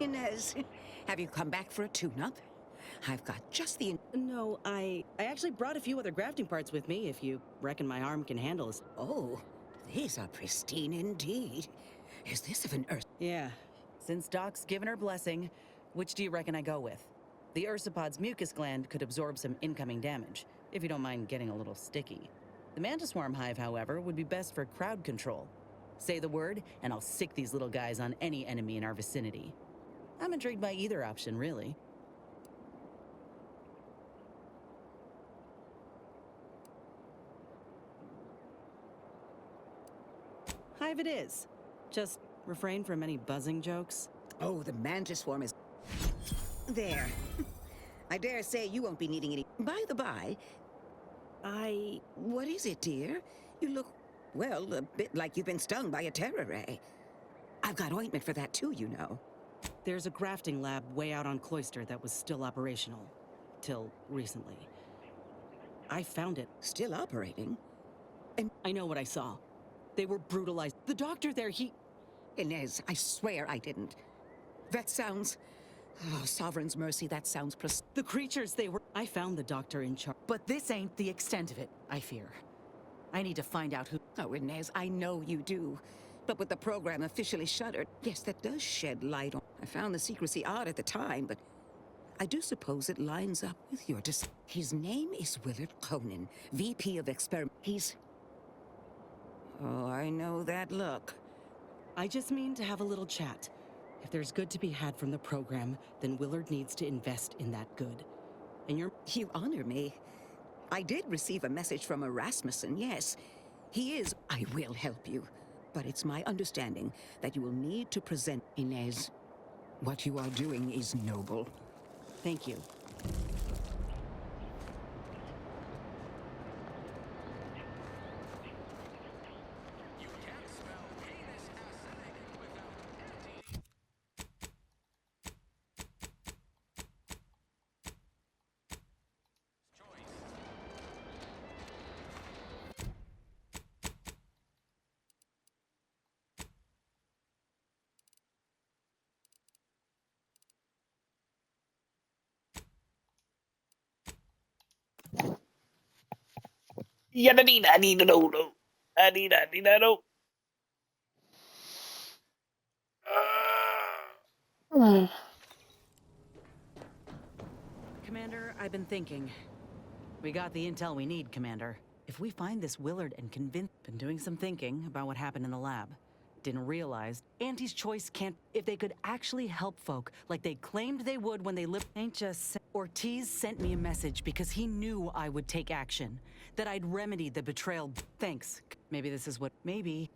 S19: Inez, have you come back for a tune-up? I've got just the...
S11: No, I actually brought a few other grafting parts with me, if you reckon my arm can handle this.
S19: Oh, these are pristine indeed. Is this of an Earth?
S11: Yeah. Since Doc's given her blessing, which do you reckon I go with? The Ursapod's mucus gland could absorb some incoming damage, if you don't mind getting a little sticky. The Mantis Swarm Hive, however, would be best for crowd control. Say the word, and I'll sick these little guys on any enemy in our vicinity. I'm intrigued by either option, really. Hive it is. Just refrain from any buzzing jokes.
S19: Oh, the Mantis Swarm is... There. I dare say you won't be needing any... By the by... What is it, dear? You look, well, a bit like you've been stung by a terror ray. I've got ointment for that too, you know.
S11: There's a grafting lab way out on Cloister that was still operational. Till recently. I found it.
S19: Still operating?
S11: And I know what I saw. They were brutalized. The doctor there, he...
S19: Inez, I swear I didn't. That sounds... Oh, Sovereign's mercy, that sounds
S11: The creatures, they were... I found the doctor in charge. But this ain't the extent of it, I fear. I need to find out who...
S19: Oh, Inez, I know you do. But with the program officially shuttered, yes, that does shed light on... I found the secrecy odd at the time, but I do suppose it lines up with your His name is Willard Conan, VP of Experiment. He's... Oh, I know that look.
S11: I just mean to have a little chat. If there's good to be had from the program, then Willard needs to invest in that good. And
S19: You honor me. I did receive a message from Erasmussen, yes. He is... I will help you. But it's my understanding that you will need to present... Inez, what you are doing is noble.
S11: Thank you.
S20: I need to know. I need to know.
S11: Commander, I've been thinking. We got the intel we need, Commander. If we find this Willard and convince... Been doing some thinking about what happened in the lab. Didn't realize Auntie's choice can't... If they could actually help folk like they claimed they would when they lived... Ain't just... Ortiz sent me a message because he knew I would take action. That I'd remedy the betrayal. Thanks. Maybe this is what... Maybe...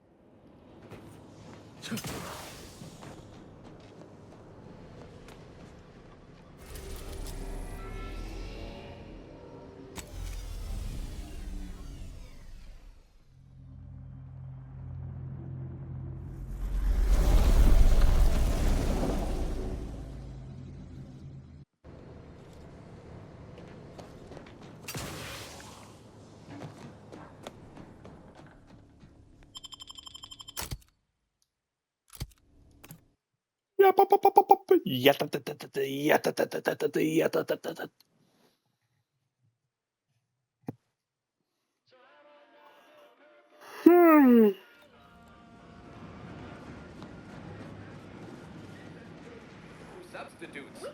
S20: Substitutes.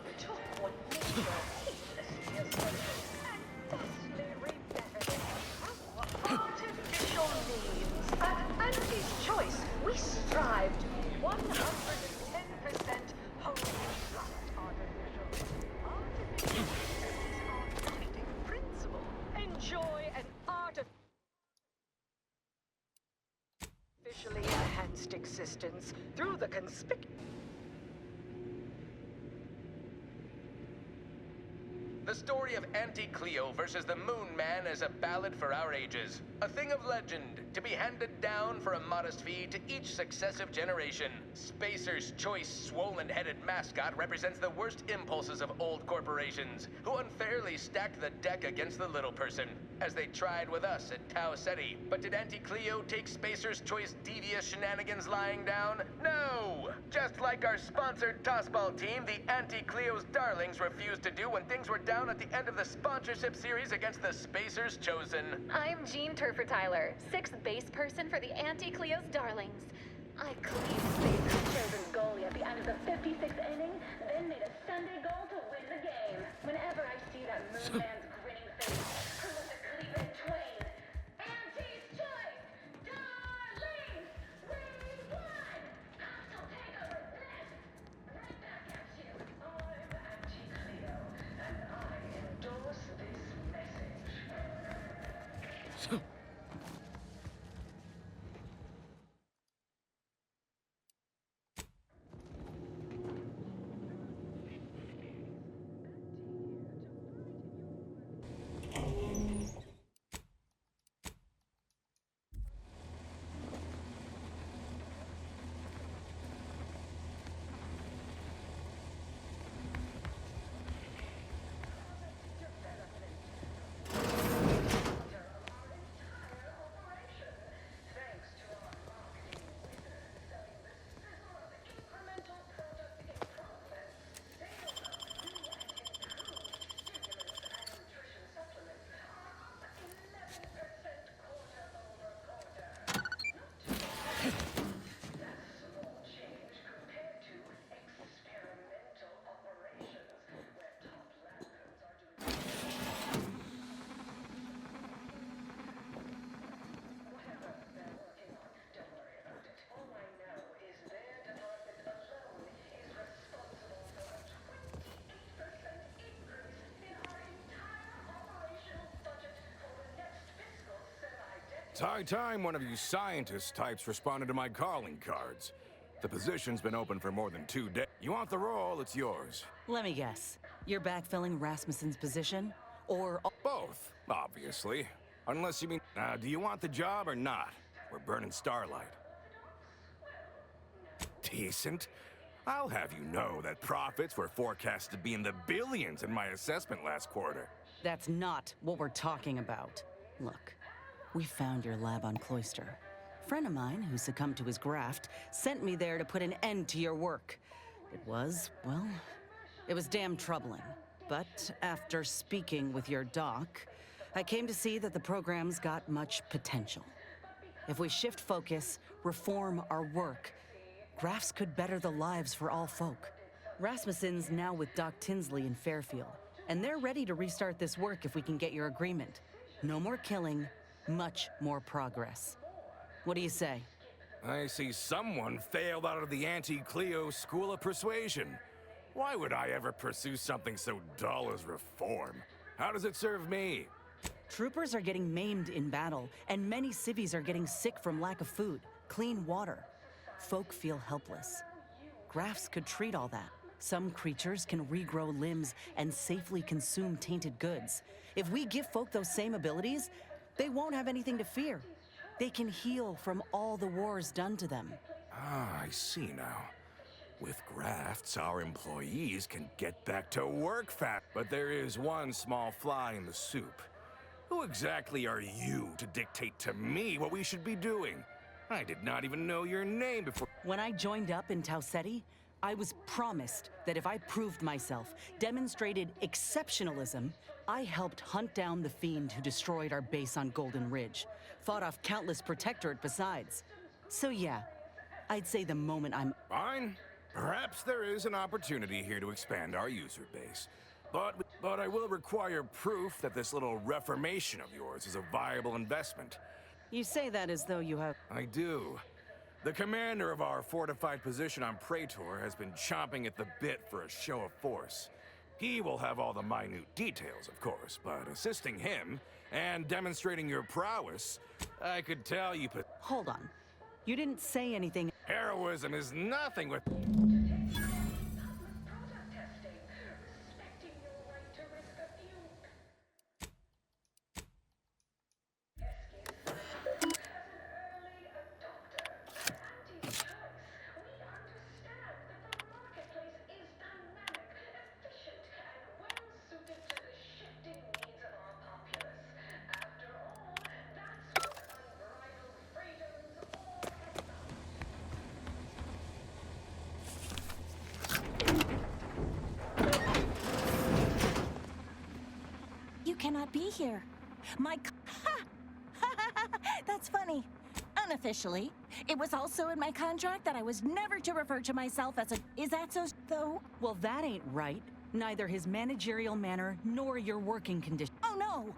S21: Artificial means. At Auntie's choice, we strive to be 110% wholly artificial. Artificial is our guiding principle. Enjoy an artificially enhanced existence. resistance through the
S3: The story of Auntie Cleo versus the Moon Man is a ballad for our ages. A thing of legend, to be handed down for a modest fee to each successive generation. Spacer's Choice swollen-headed mascot represents the worst impulses of old corporations, who unfairly stacked the deck against the little person, as they tried with us at Tau Ceti. But did Auntie Cleo take Spacer's Choice devious shenanigans lying down? No! Just like our sponsored tossball team, the Auntie Cleo's Darlings refused to do when things were down at the end of the sponsorship series against the Spacers Chosen.
S22: I'm Jean Turfer Tyler, 6th base person for the Auntie Cleo's Darlings. I cleaned Spacers Chosen's goalie at the end of the 56th inning, then made a Sunday goal to win the game. Whenever I see that Moon Man's grinning face, who wants to cleave it twain? Auntie's Choice! Darlings! We won! Hostile takeover blessed! Right back at you. I'm Auntie Cleo, and I endorse this message.
S23: It's high time one of you scientist types responded to my calling cards. The position's been open for more than 2 days. You want the role, it's yours.
S14: Let me guess. You're backfilling Rasmussen's position? Or...
S23: Both, obviously. Unless you mean... do you want the job or not? We're burning Starlight. Decent. I'll have you know that profits were forecast to be in the billions in my assessment last quarter.
S14: That's not what we're talking about. Look, we found your lab on Cloister. A friend of mine who succumbed to his graft sent me there to put an end to your work. It was, well, it was damn troubling. But after speaking with your doc, I came to see that the program's got much potential. If we shift focus, reform our work, grafts could better the lives for all folk. Rasmussen's now with Doc Tinsley in Fairfield, and they're ready to restart this work if we can get your agreement. No more killing, much more progress. What do you say?
S23: I see someone failed out of the Auntie Cleo School of Persuasion. Why would I ever pursue something so dull as reform? How does it serve me?
S14: Troopers are getting maimed in battle, and many civvies are getting sick from lack of food, clean water. Folk feel helpless. Grafts could treat all that. Some creatures can regrow limbs and safely consume tainted goods. If we give folk those same abilities, they won't have anything to fear. They can heal from all the wars done to them.
S23: Ah, I see now. With grafts, our employees can get back to work fast. But there is one small fly in the soup. Who exactly are you to dictate to me what we should be doing? I did not even know your name before.
S14: When I joined up in Tau Ceti, I was promised that if I proved myself, demonstrated exceptionalism, I helped hunt down the fiend who destroyed our base on Golden Ridge, fought off countless Protectorate besides. So yeah, I'd say the moment I'm...
S23: Fine. Perhaps there is an opportunity here to expand our user base. But I will require proof that this little reformation of yours is a viable investment.
S14: You say that as though you have...
S23: I do. The commander of our fortified position on Praetor has been chomping at the bit for a show of force. He will have all the minute details, of course, but assisting him and demonstrating your prowess, I could tell you...
S14: Hold on. You didn't say anything...
S23: Heroism is nothing with...
S1: You cannot be here. That's funny. Unofficially, it was also in my contract that I was never to refer to myself as a... Is that so, though?
S11: Well, that ain't right. Neither his managerial manner nor your working condition.
S1: Oh, no.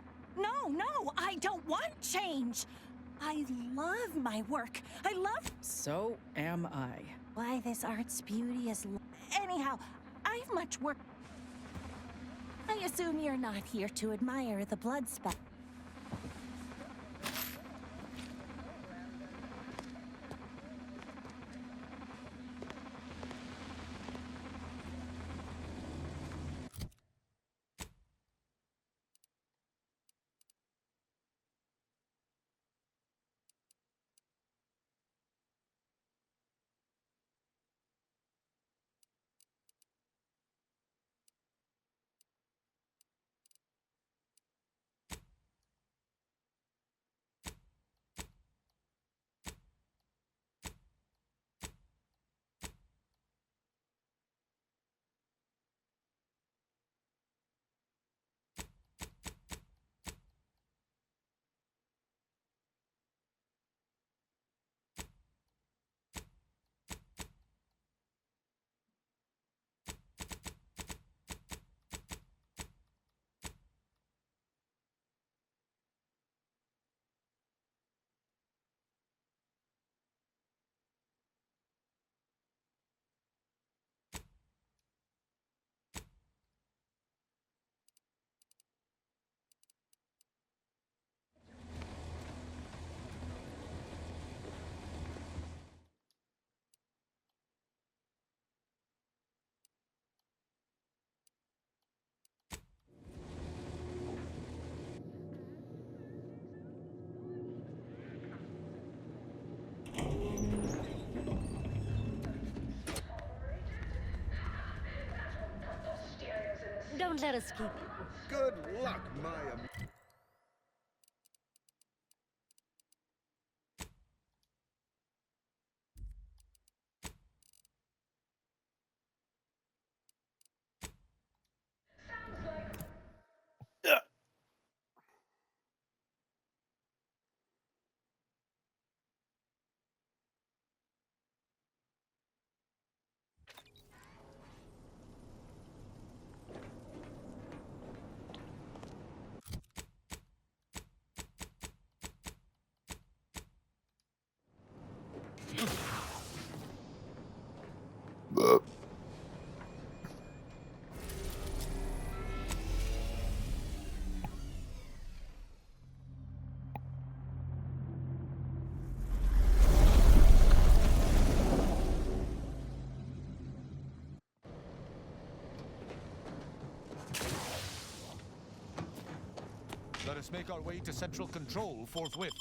S1: No, I don't want change. I love my work. I love...
S14: So am I.
S1: Why this art's beauty is... Anyhow, I've much work... I assume you're not here to admire the blood spot.
S4: Don't let us keep...
S7: Good luck, Maya.
S10: Let us make our way to Central Control forthwith.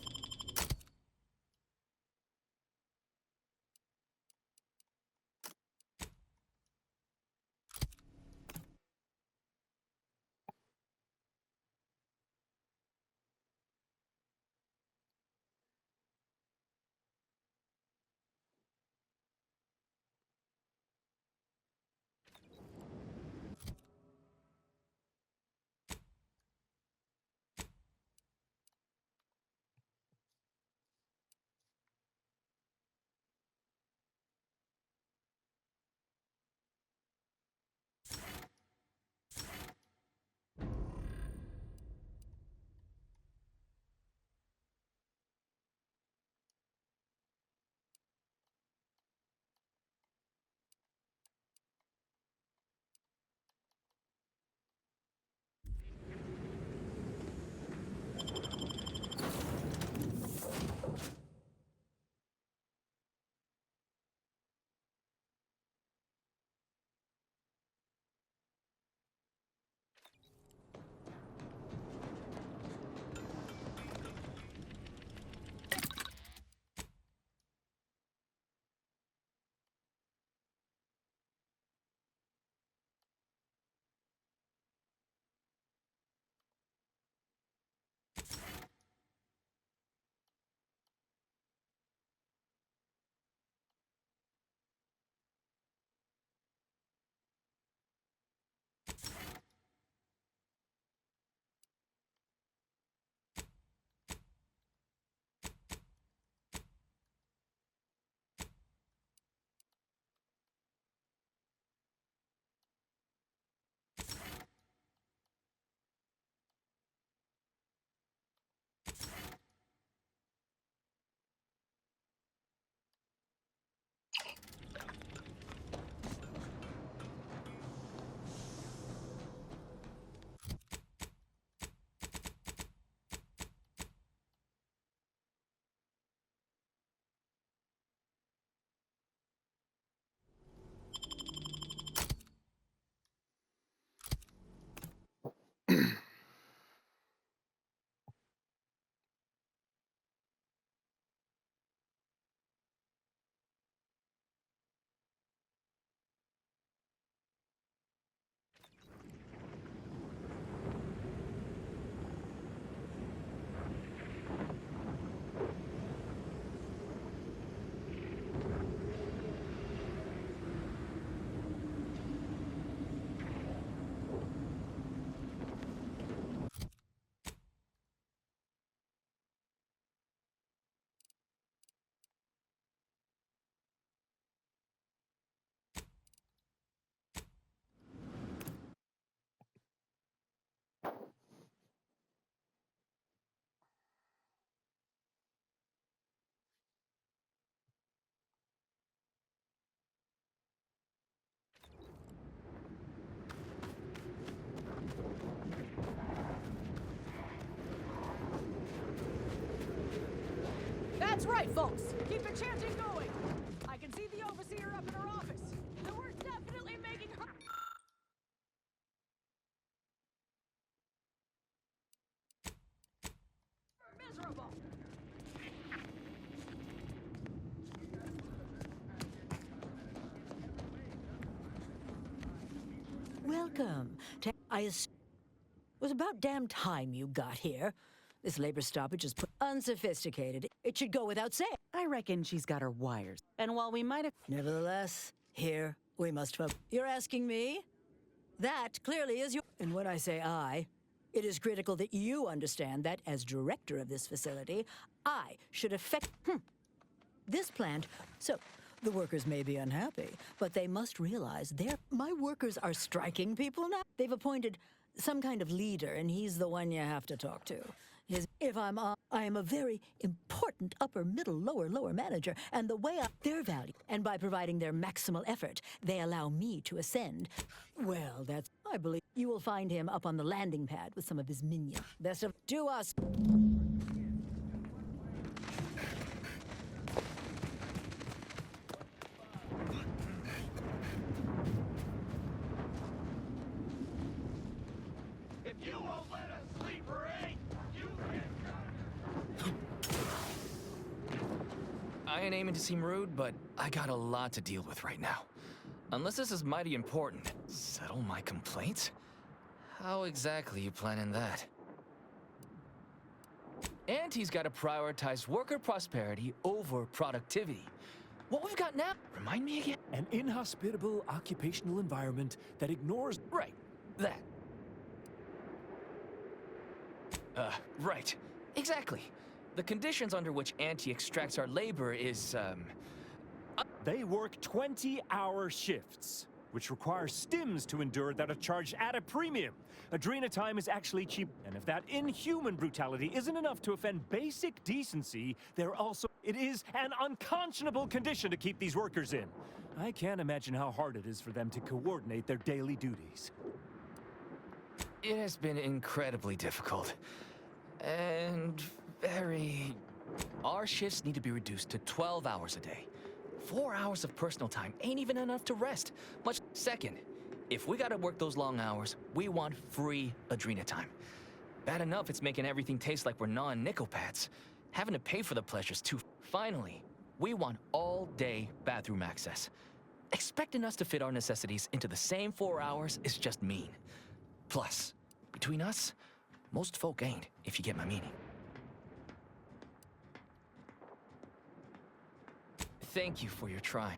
S9: That's right, folks. Keep the chanting going. I can see the overseer up in her office. And we're definitely making her... miserable.
S13: Welcome. It was about damn time you got here. This labor stoppage is unsophisticated. It should go without saying.
S11: I reckon she's got her wires. And while we might have...
S13: Nevertheless, here we must vote. You're asking me? That clearly is your... And when I say I, it is critical that you understand that as director of this facility, I should affect this plant. So, the workers may be unhappy, but they must realize my workers are striking people now. They've appointed some kind of leader, and he's the one you have to talk to. I am a very important upper, middle, lower manager, and the way their value, and by providing their maximal effort, they allow me to ascend. Well, I believe you will find him up on the landing pad with some of his minions. Best of to us.
S15: I ain't aiming to seem rude, but I got a lot to deal with right now. Unless this is mighty important. Settle my complaints? How exactly you planning that? Auntie's gotta prioritize worker prosperity over productivity. What we've got now, remind me again?
S24: An inhospitable occupational environment that ignores...
S15: Right, that. Right. Exactly. The conditions under which Auntie extracts our labor is,
S24: They work 20-hour shifts, which require stims to endure that are charged at a premium. Adrena time is actually cheap, and if that inhuman brutality isn't enough to offend basic decency, it is an unconscionable condition to keep these workers in. I can't imagine how hard it is for them to coordinate their daily duties.
S15: It has been incredibly difficult. And very... Our shifts need to be reduced to 12 hours a day. 4 hours of personal time ain't even enough to rest. Second, if we gotta work those long hours, we want free Adrena time. Bad enough it's making everything taste like we're gnawing nickel pads. Having to pay for the pleasures too. Finally, we want all-day bathroom access. Expecting us to fit our necessities into the same 4 hours is just mean. Plus, between us, most folk ain't, if you get my meaning. Thank you for your trying.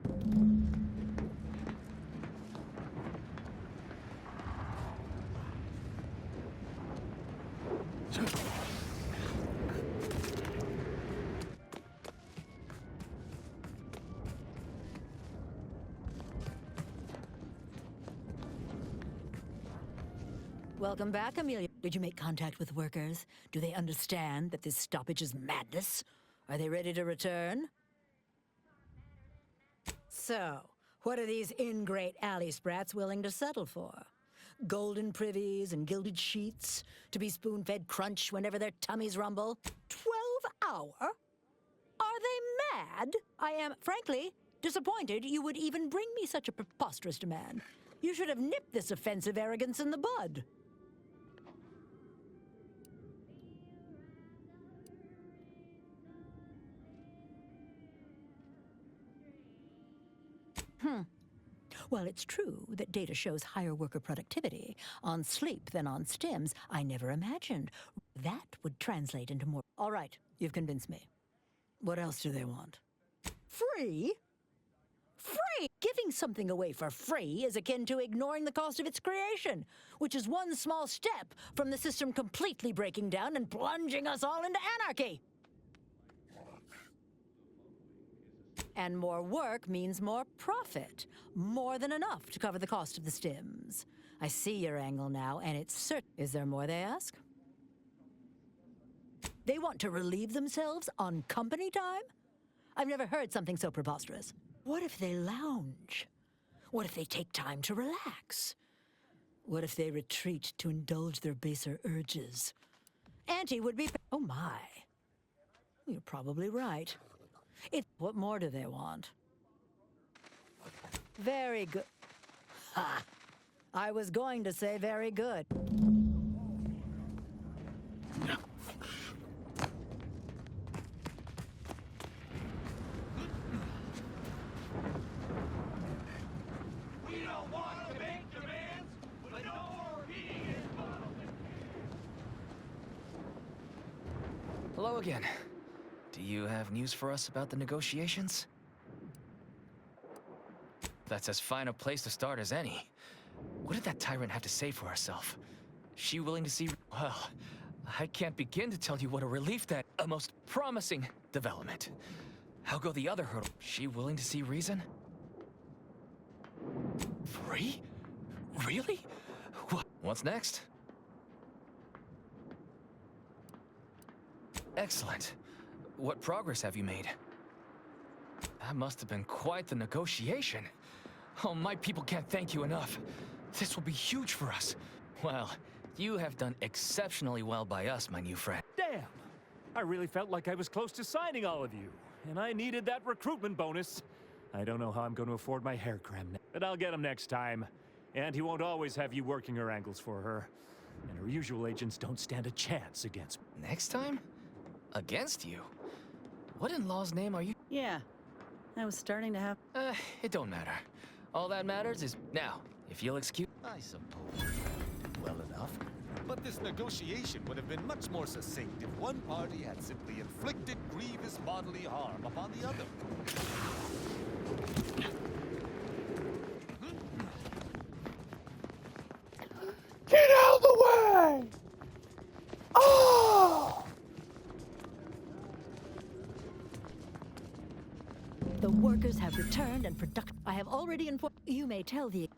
S13: Welcome back, Amelia. Did you make contact with workers? Do they understand that this stoppage is madness? Are they ready to return? So, what are these ingrate alley sprats willing to settle for? Golden privies and gilded sheets to be spoon-fed crunch whenever their tummies rumble? 12 hour? Are they mad? I am, frankly, disappointed you would even bring me such a preposterous demand. You should have nipped this offensive arrogance in the bud. While it's true that data shows higher worker productivity on sleep than on stims, I never imagined that would translate into more. All right, you've convinced me. What else do they want? Free? Free! Giving something away for free is akin to ignoring the cost of its creation, which is one small step from the system completely breaking down and plunging us all into anarchy. And more work means more profit. More than enough to cover the cost of the stims. I see your angle now, and it's certain. Is there more, they ask? They want to relieve themselves on company time? I've never heard something so preposterous. What if they lounge? What if they take time to relax? What if they retreat to indulge their baser urges? Auntie would be... Oh my. You're probably right. What more do they want? Very good. Ha! I was going to say very good.
S2: We don't want to make demands, but no more repeating it.
S15: Hello again. Do you have news for us about the negotiations? That's as fine a place to start as any. What did that tyrant have to say for herself? She willing to see... Well, I can't begin to tell you what a relief that... A most promising development. How go the other hurdle? She willing to see reason? Free? Really? What's next? Excellent. What progress have you made? That must have been quite the negotiation. Oh, my people can't thank you enough. This will be huge for us. Well, you have done exceptionally well by us, my new friend.
S24: Damn! I really felt like I was close to signing all of you, and I needed that recruitment bonus. I don't know how I'm going to afford my hair cram, but I'll get him next time. And he won't always have you working her angles for her. And her usual agents don't stand a chance against me.
S15: Next time? Against you? What in law's name are you?
S11: Yeah, I was starting to have...
S15: It don't matter. All that matters is now, if you'll excuse...
S10: I suppose. Well enough. But this negotiation would have been much more succinct if one party had simply inflicted grievous bodily harm upon the other.
S2: Get out of the way! Oh!
S13: The workers have returned and I have already informed... You may tell the...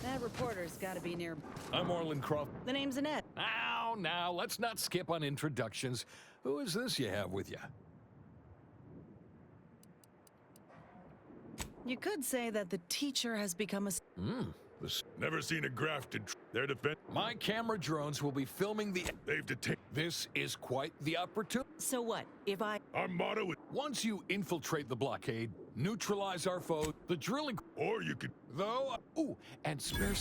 S11: That reporter's gotta be near...
S6: I'm Orland Croft.
S11: The name's Annette.
S6: Now, let's not skip on introductions. Who is this you have with you?
S11: You could say that the teacher has become a...
S6: Never seen a grafted... Their defense... My camera drones will be filming the... They've detained... This is quite the opportunity.
S11: So what, if I...
S6: Our motto is... Once you infiltrate the blockade, neutralize our foe, the drilling... Or you could... Though... Ooh, and spare...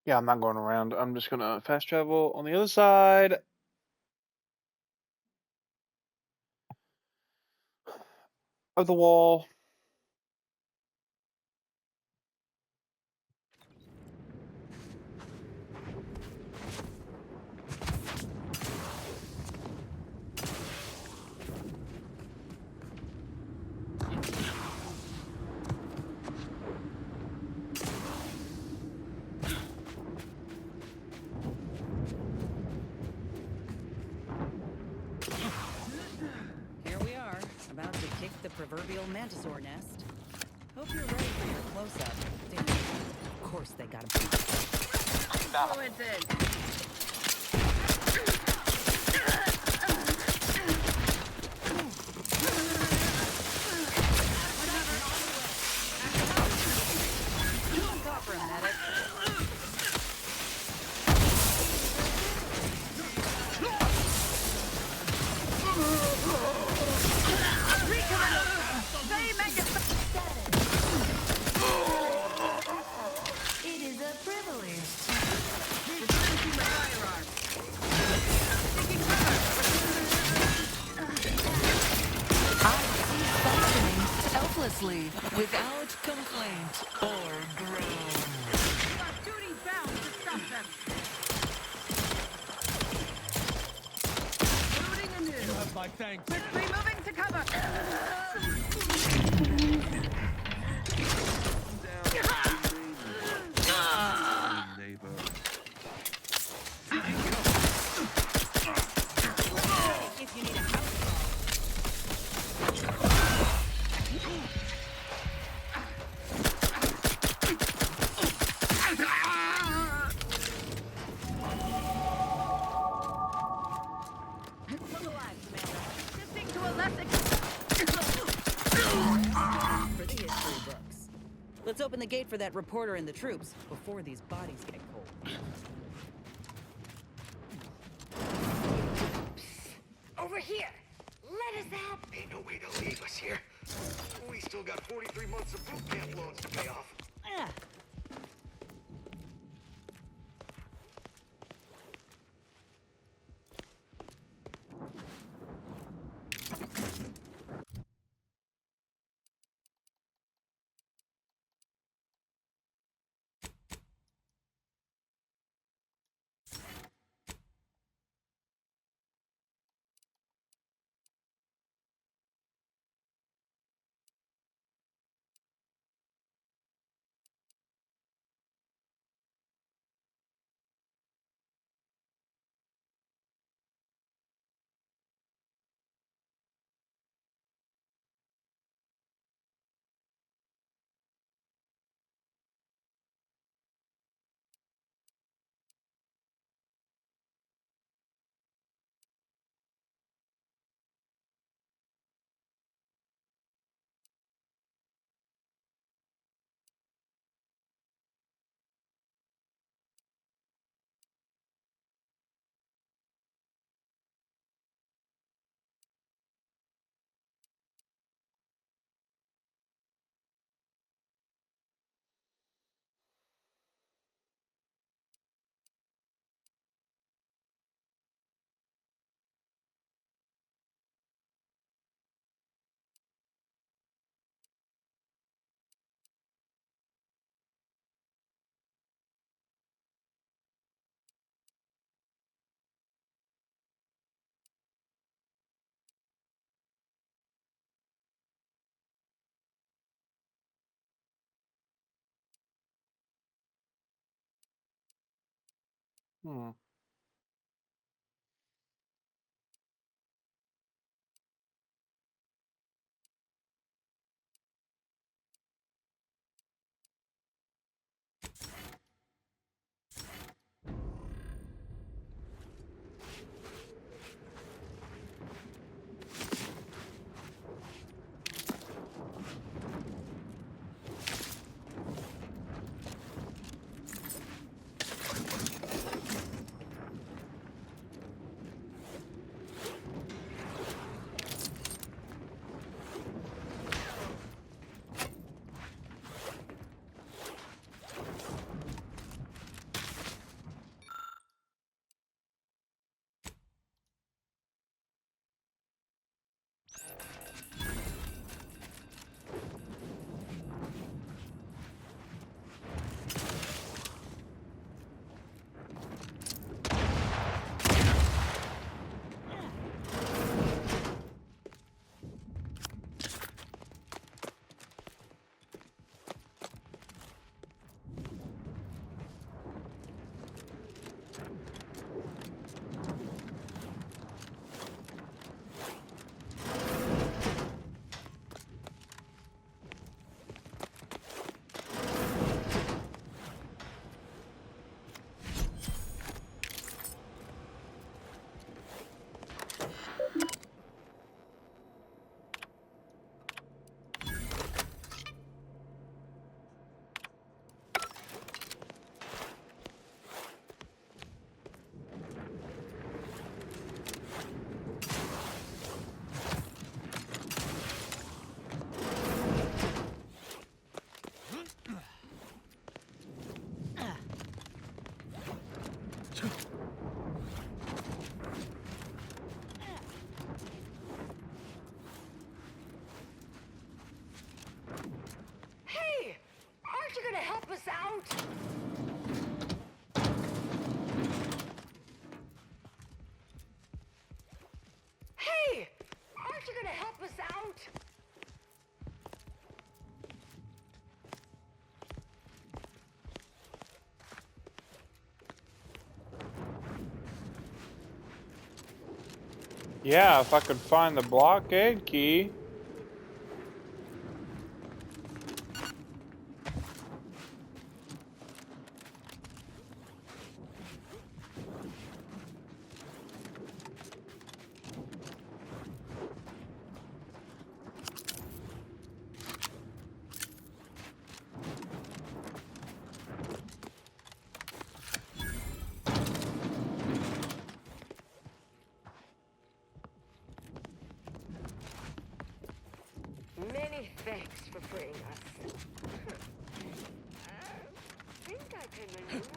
S12: Yeah, I'm not going around. I'm just gonna fast travel on the other side. Of the wall.
S11: Here we are, about to kick the proverbial mantisaur nest. Hope you're ready for your close-up. Damn, of course they got him.
S2: Go in.
S11: Stop for a minute.
S2: It is a privilege. Retrieving the firearm. Taking cover.
S11: I see functioning selflessly, without complaint or groan.
S9: You are duty bound to stop them. Moving anew.
S10: You have my thanks.
S9: Quickly moving to cover.
S11: If you need a house
S9: Shifting to a less
S11: for the history books. Let's open the gate for that reporter and the troops before these bodies get cold.
S21: Over here! Let us out!
S8: Ain't no way to leave us here. We still got 43 months of boot camp loans to pay off.
S11: Ah.
S12: Hmm. Yeah, if I could find the blockade key.
S5: Many thanks for freeing us. I think I can maneuver.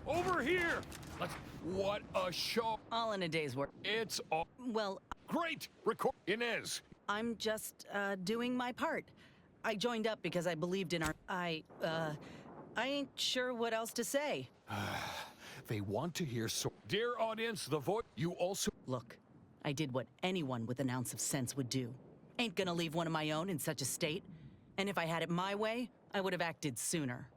S6: Over here! What a show!
S11: All in a day's work.
S6: It's all
S11: Well,
S6: great! Record Inez!
S11: I'm just doing my part. I joined up because I believed in our. I ain't sure what else to say.
S6: They want to hear so. Dear audience, the voice. You also.
S11: Look, I did what anyone with an ounce of sense would do. Ain't gonna leave one of my own in such a state. And if I had it my way, I would have acted sooner.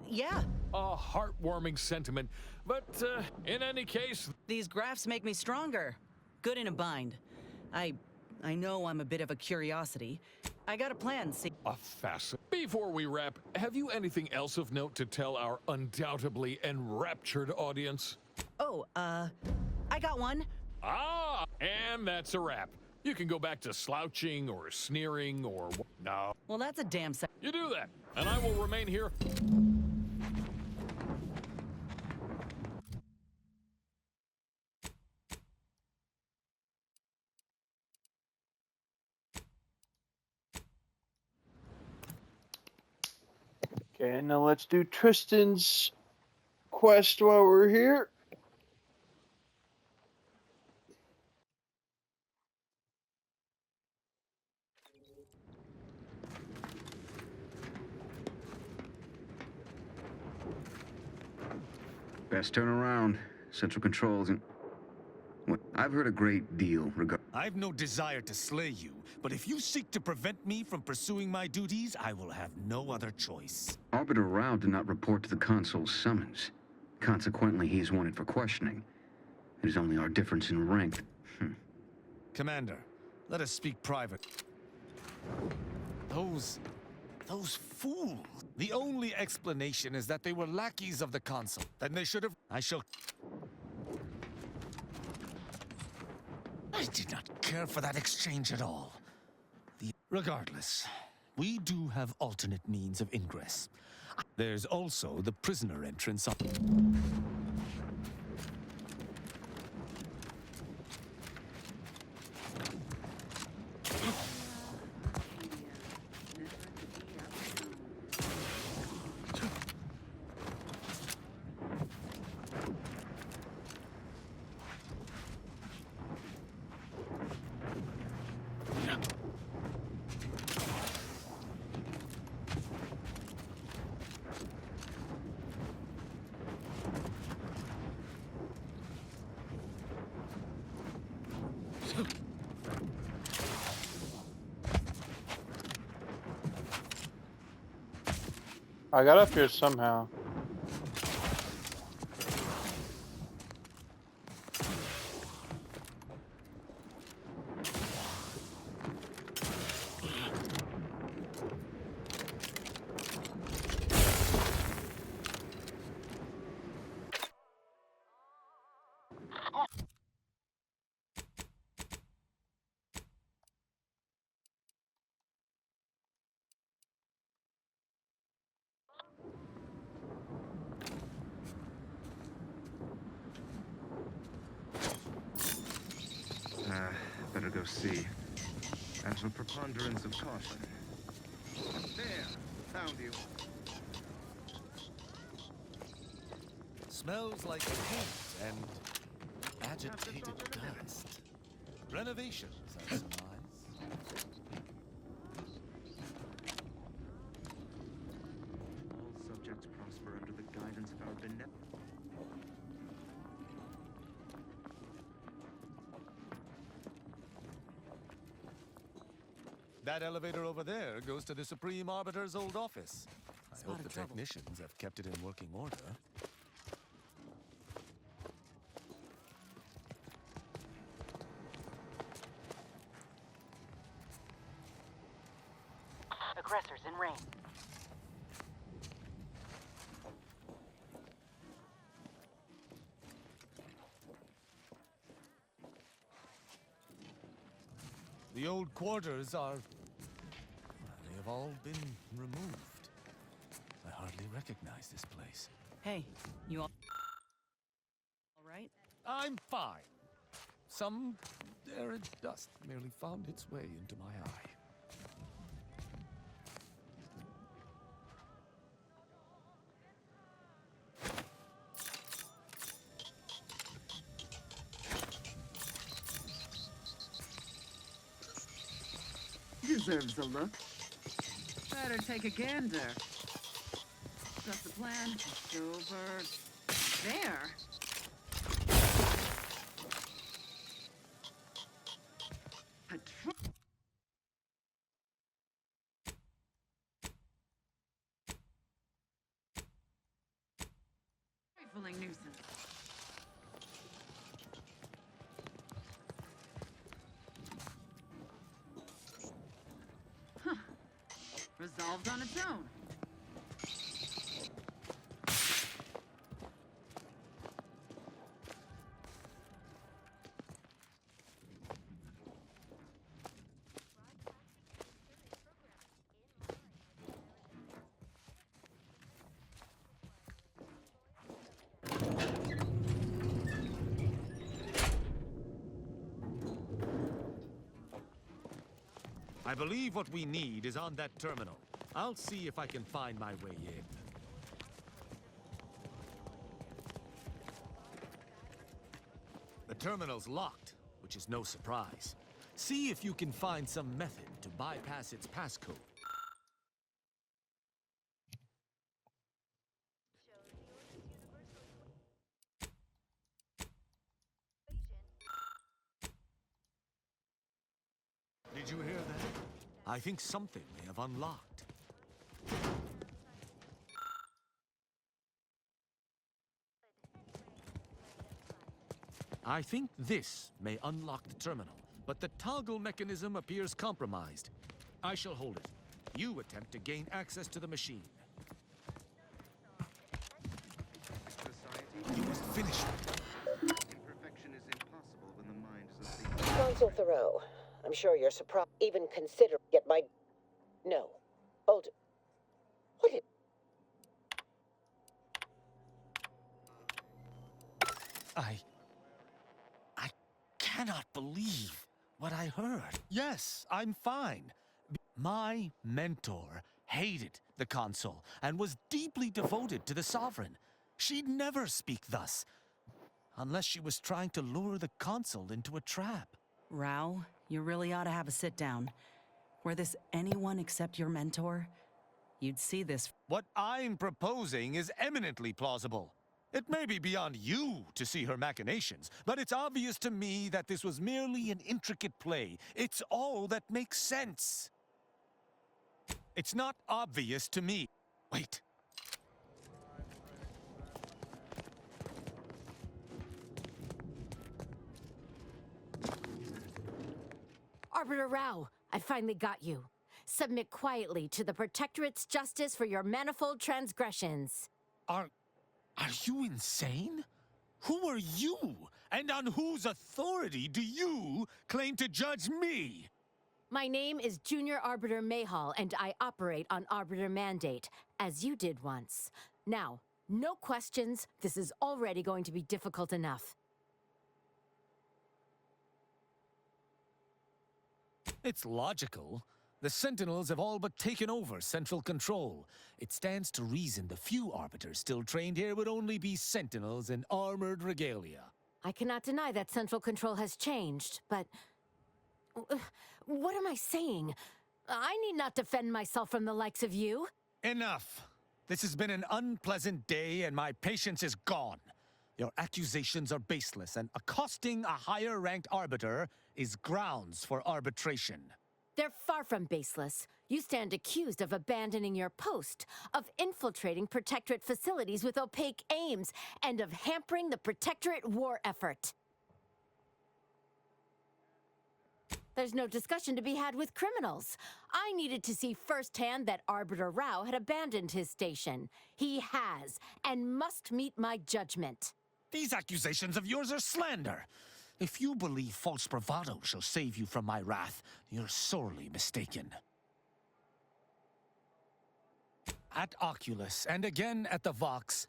S11: Yeah.
S6: A heartwarming sentiment, but in any case.
S11: These graphs make me stronger. Good in a bind. I know I'm a bit of a curiosity. I got a plan, see?
S6: A facet. Before we wrap, have you anything else of note to tell our undoubtedly enraptured audience?
S11: Oh, I got one.
S6: Ah, and that's a wrap. You can go back to slouching or sneering or no.
S11: Well, that's a damn sight.
S6: You do that, and I will remain here.
S12: Okay, now let's do Tristan's quest while we're here.
S16: Best turn around. Central Controls and... What? I've heard a great deal
S10: I've no desire to slay you, but if you seek to prevent me from pursuing my duties, I will have no other choice.
S16: Arbiter Rao did not report to the Consul's summons. Consequently, he is wanted for questioning. It is only our difference in rank.
S10: Commander, let us speak private. Those fools. The only explanation is that they were lackeys of the Consul. Then they should have... I did not care for that exchange at all. Regardless, we do have alternate means of ingress. There's also the prisoner entrance on...
S12: I got up here somehow.
S8: Better go see. Have a preponderance of caution. There, found you.
S10: Smells like paint and agitated dust. Renovations, I surmise.
S8: All subjects prosper under the guidance of our benevolent.
S10: That elevator over there goes to the Supreme Arbiter's old office. I hope
S11: Spotted
S10: the
S11: trouble.
S10: technicians have kept it in working order.
S11: Aggressors in range.
S10: The old quarters are... they have all been removed. I hardly recognize this place.
S11: Hey, you all right?
S10: I'm fine. Some arid dust merely found its way into my eye.
S11: Deserves a look. Better take a gander. Got the plan? It's over there. Trifling nuisance. Huh. Resolved on its own.
S10: I believe what we need is on that terminal. I'll see if I can find my way in. The terminal's locked, which is no surprise. See if you can find some method to bypass its passcode. Did you hear that? I think something may have unlocked. I think this may unlock the terminal, but the toggle mechanism appears compromised. I shall hold it. You attempt to gain access to the machine. You must finish it.
S8: Imperfection is impossible when the mind is a thing.
S17: Consul Thoreau, I'm sure you're surprised. Even consider get my... No. Hold it. What it...
S10: I cannot believe what I heard. Yes, I'm fine. My mentor hated the consul and was deeply devoted to the sovereign. She'd never speak thus, unless she was trying to lure the consul into a trap.
S11: Rao, you really ought to have a sit-down. Were this anyone except your mentor, you'd see this.
S10: What I'm proposing is eminently plausible. It may be beyond you to see her machinations, but it's obvious to me that this was merely an intricate play. It's all that makes sense. It's not obvious to me. Wait.
S18: Arbiter Rao, I finally got you. Submit quietly to the Protectorate's justice for your manifold transgressions.
S10: Are you insane? Who are you? And on whose authority do you claim to judge me?
S18: My name is Junior Arbiter Mayhall, and I operate on Arbiter Mandate, as you did once. Now, no questions. This is already going to be difficult enough.
S10: It's logical. The Sentinels have all but taken over central control. It stands to reason the few Arbiters still trained here would only be Sentinels in armored regalia.
S18: I cannot deny that central control has changed, but... What am I saying? I need not defend myself from the likes of you.
S10: Enough! This has been an unpleasant day and my patience is gone. Your accusations are baseless and accosting a higher-ranked Arbiter is grounds for arbitration.
S18: They're far from baseless. You stand accused of abandoning your post, of infiltrating Protectorate facilities with opaque aims, and of hampering the Protectorate war effort. There's no discussion to be had with criminals. I needed to see firsthand that Arbiter Rao had abandoned his station. He has, and must meet my judgment.
S10: These accusations of yours are slander. If you believe false bravado shall save you from my wrath, you're sorely mistaken. At Oculus, and again at the Vox,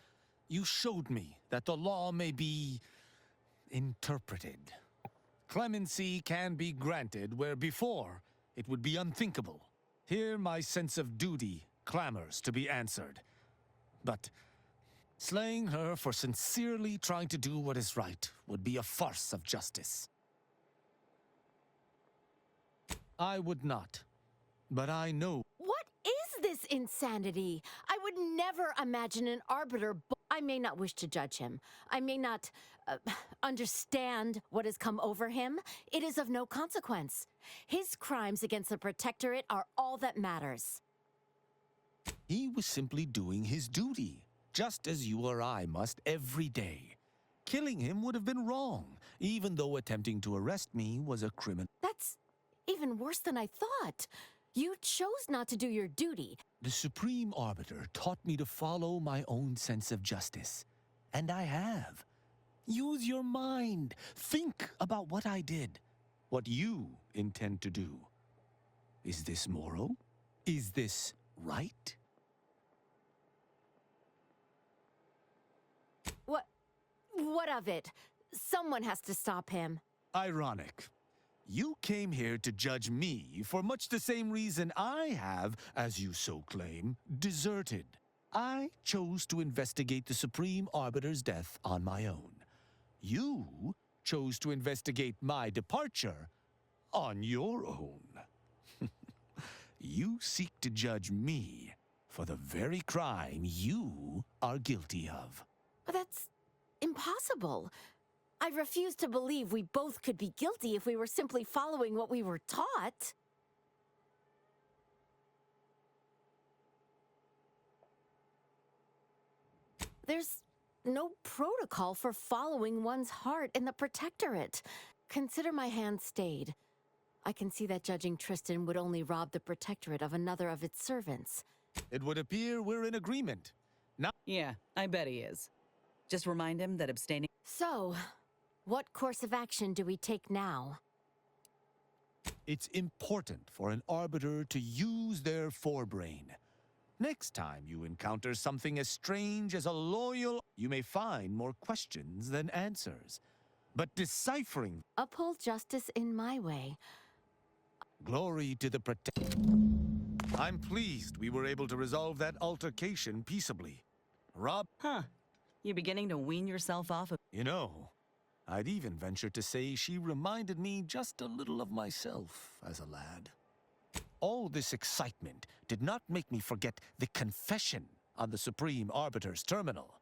S10: you showed me that the law may be interpreted. Clemency can be granted where before it would be unthinkable. Here my sense of duty clamors to be answered. But slaying her for sincerely trying to do what is right would be a farce of justice. I would not, but I know.
S18: What is this insanity? I would never imagine an arbiter. I may not wish to judge him. I may not understand what has come over him. It is of no consequence. His crimes against the Protectorate are all that matters.
S10: He was simply doing his duty, just as you or I must every day. Killing him would have been wrong, even though attempting to arrest me was a criminal.
S18: That's even worse than I thought. You chose not to do your duty.
S10: The Supreme Arbiter taught me to follow my own sense of justice, and I have. Use your mind. Think about what I did, what you intend to do. Is this moral? Is this right?
S18: What of it? Someone has to stop him.
S10: Ironic. You came here to judge me for much the same reason I have, as you so claim, deserted. I chose to investigate the Supreme Arbiter's death on my own. You chose to investigate my departure on your own. You seek to judge me for the very crime you are guilty of.
S18: But that's impossible. I refuse to believe we both could be guilty if we were simply following what we were taught. There's no protocol for following one's heart in the Protectorate. Consider my hand stayed. I can see that judging Tristan would only rob the Protectorate of another of its servants.
S10: It would appear we're in agreement. Now,
S11: Yeah, I bet he is. Just remind him that abstaining.
S18: So, what course of action do we take now?
S10: it's important for an arbiter to use their forebrain. Next time you encounter something as strange as a loyal, you may find more questions than answers. But deciphering...
S18: Uphold justice in my way.
S10: Glory to the I'm pleased we were able to resolve that altercation peaceably. Rob?
S11: Huh. You beginning to wean yourself off of...
S10: You know, I'd even venture to say she reminded me just a little of myself as a lad. All this excitement did not make me forget the confession on the Supreme Arbiter's terminal.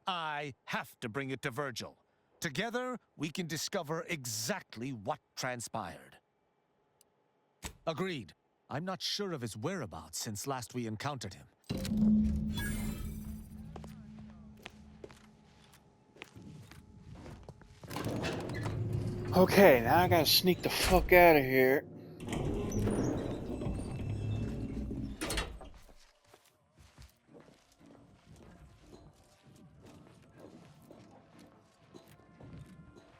S10: I have to bring it to Virgil. Together, we can discover exactly what transpired. Agreed. I'm not sure of his whereabouts since last we encountered him.
S12: Okay, now I gotta sneak the fuck out of here.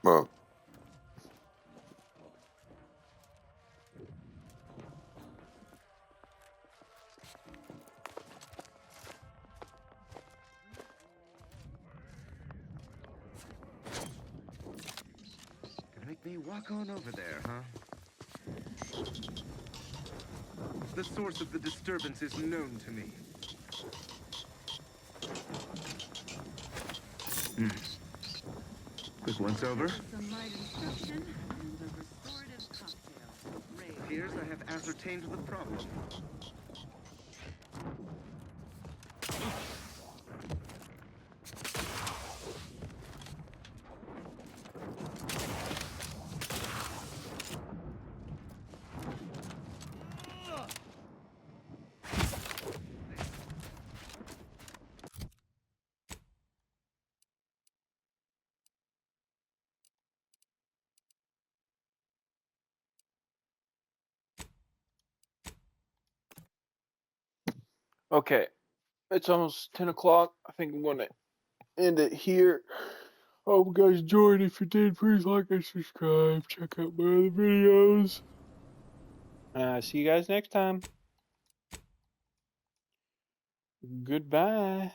S7: Well,
S8: Gonna make me walk on over there, huh? The source of the disturbance is known to me. Quick once over. Appears I have ascertained the problem.
S12: Okay, it's almost 10 o'clock. I think I'm going to end it here. Hope you guys enjoyed. If you did, please like and subscribe. Check out my other videos. See you guys next time. Goodbye.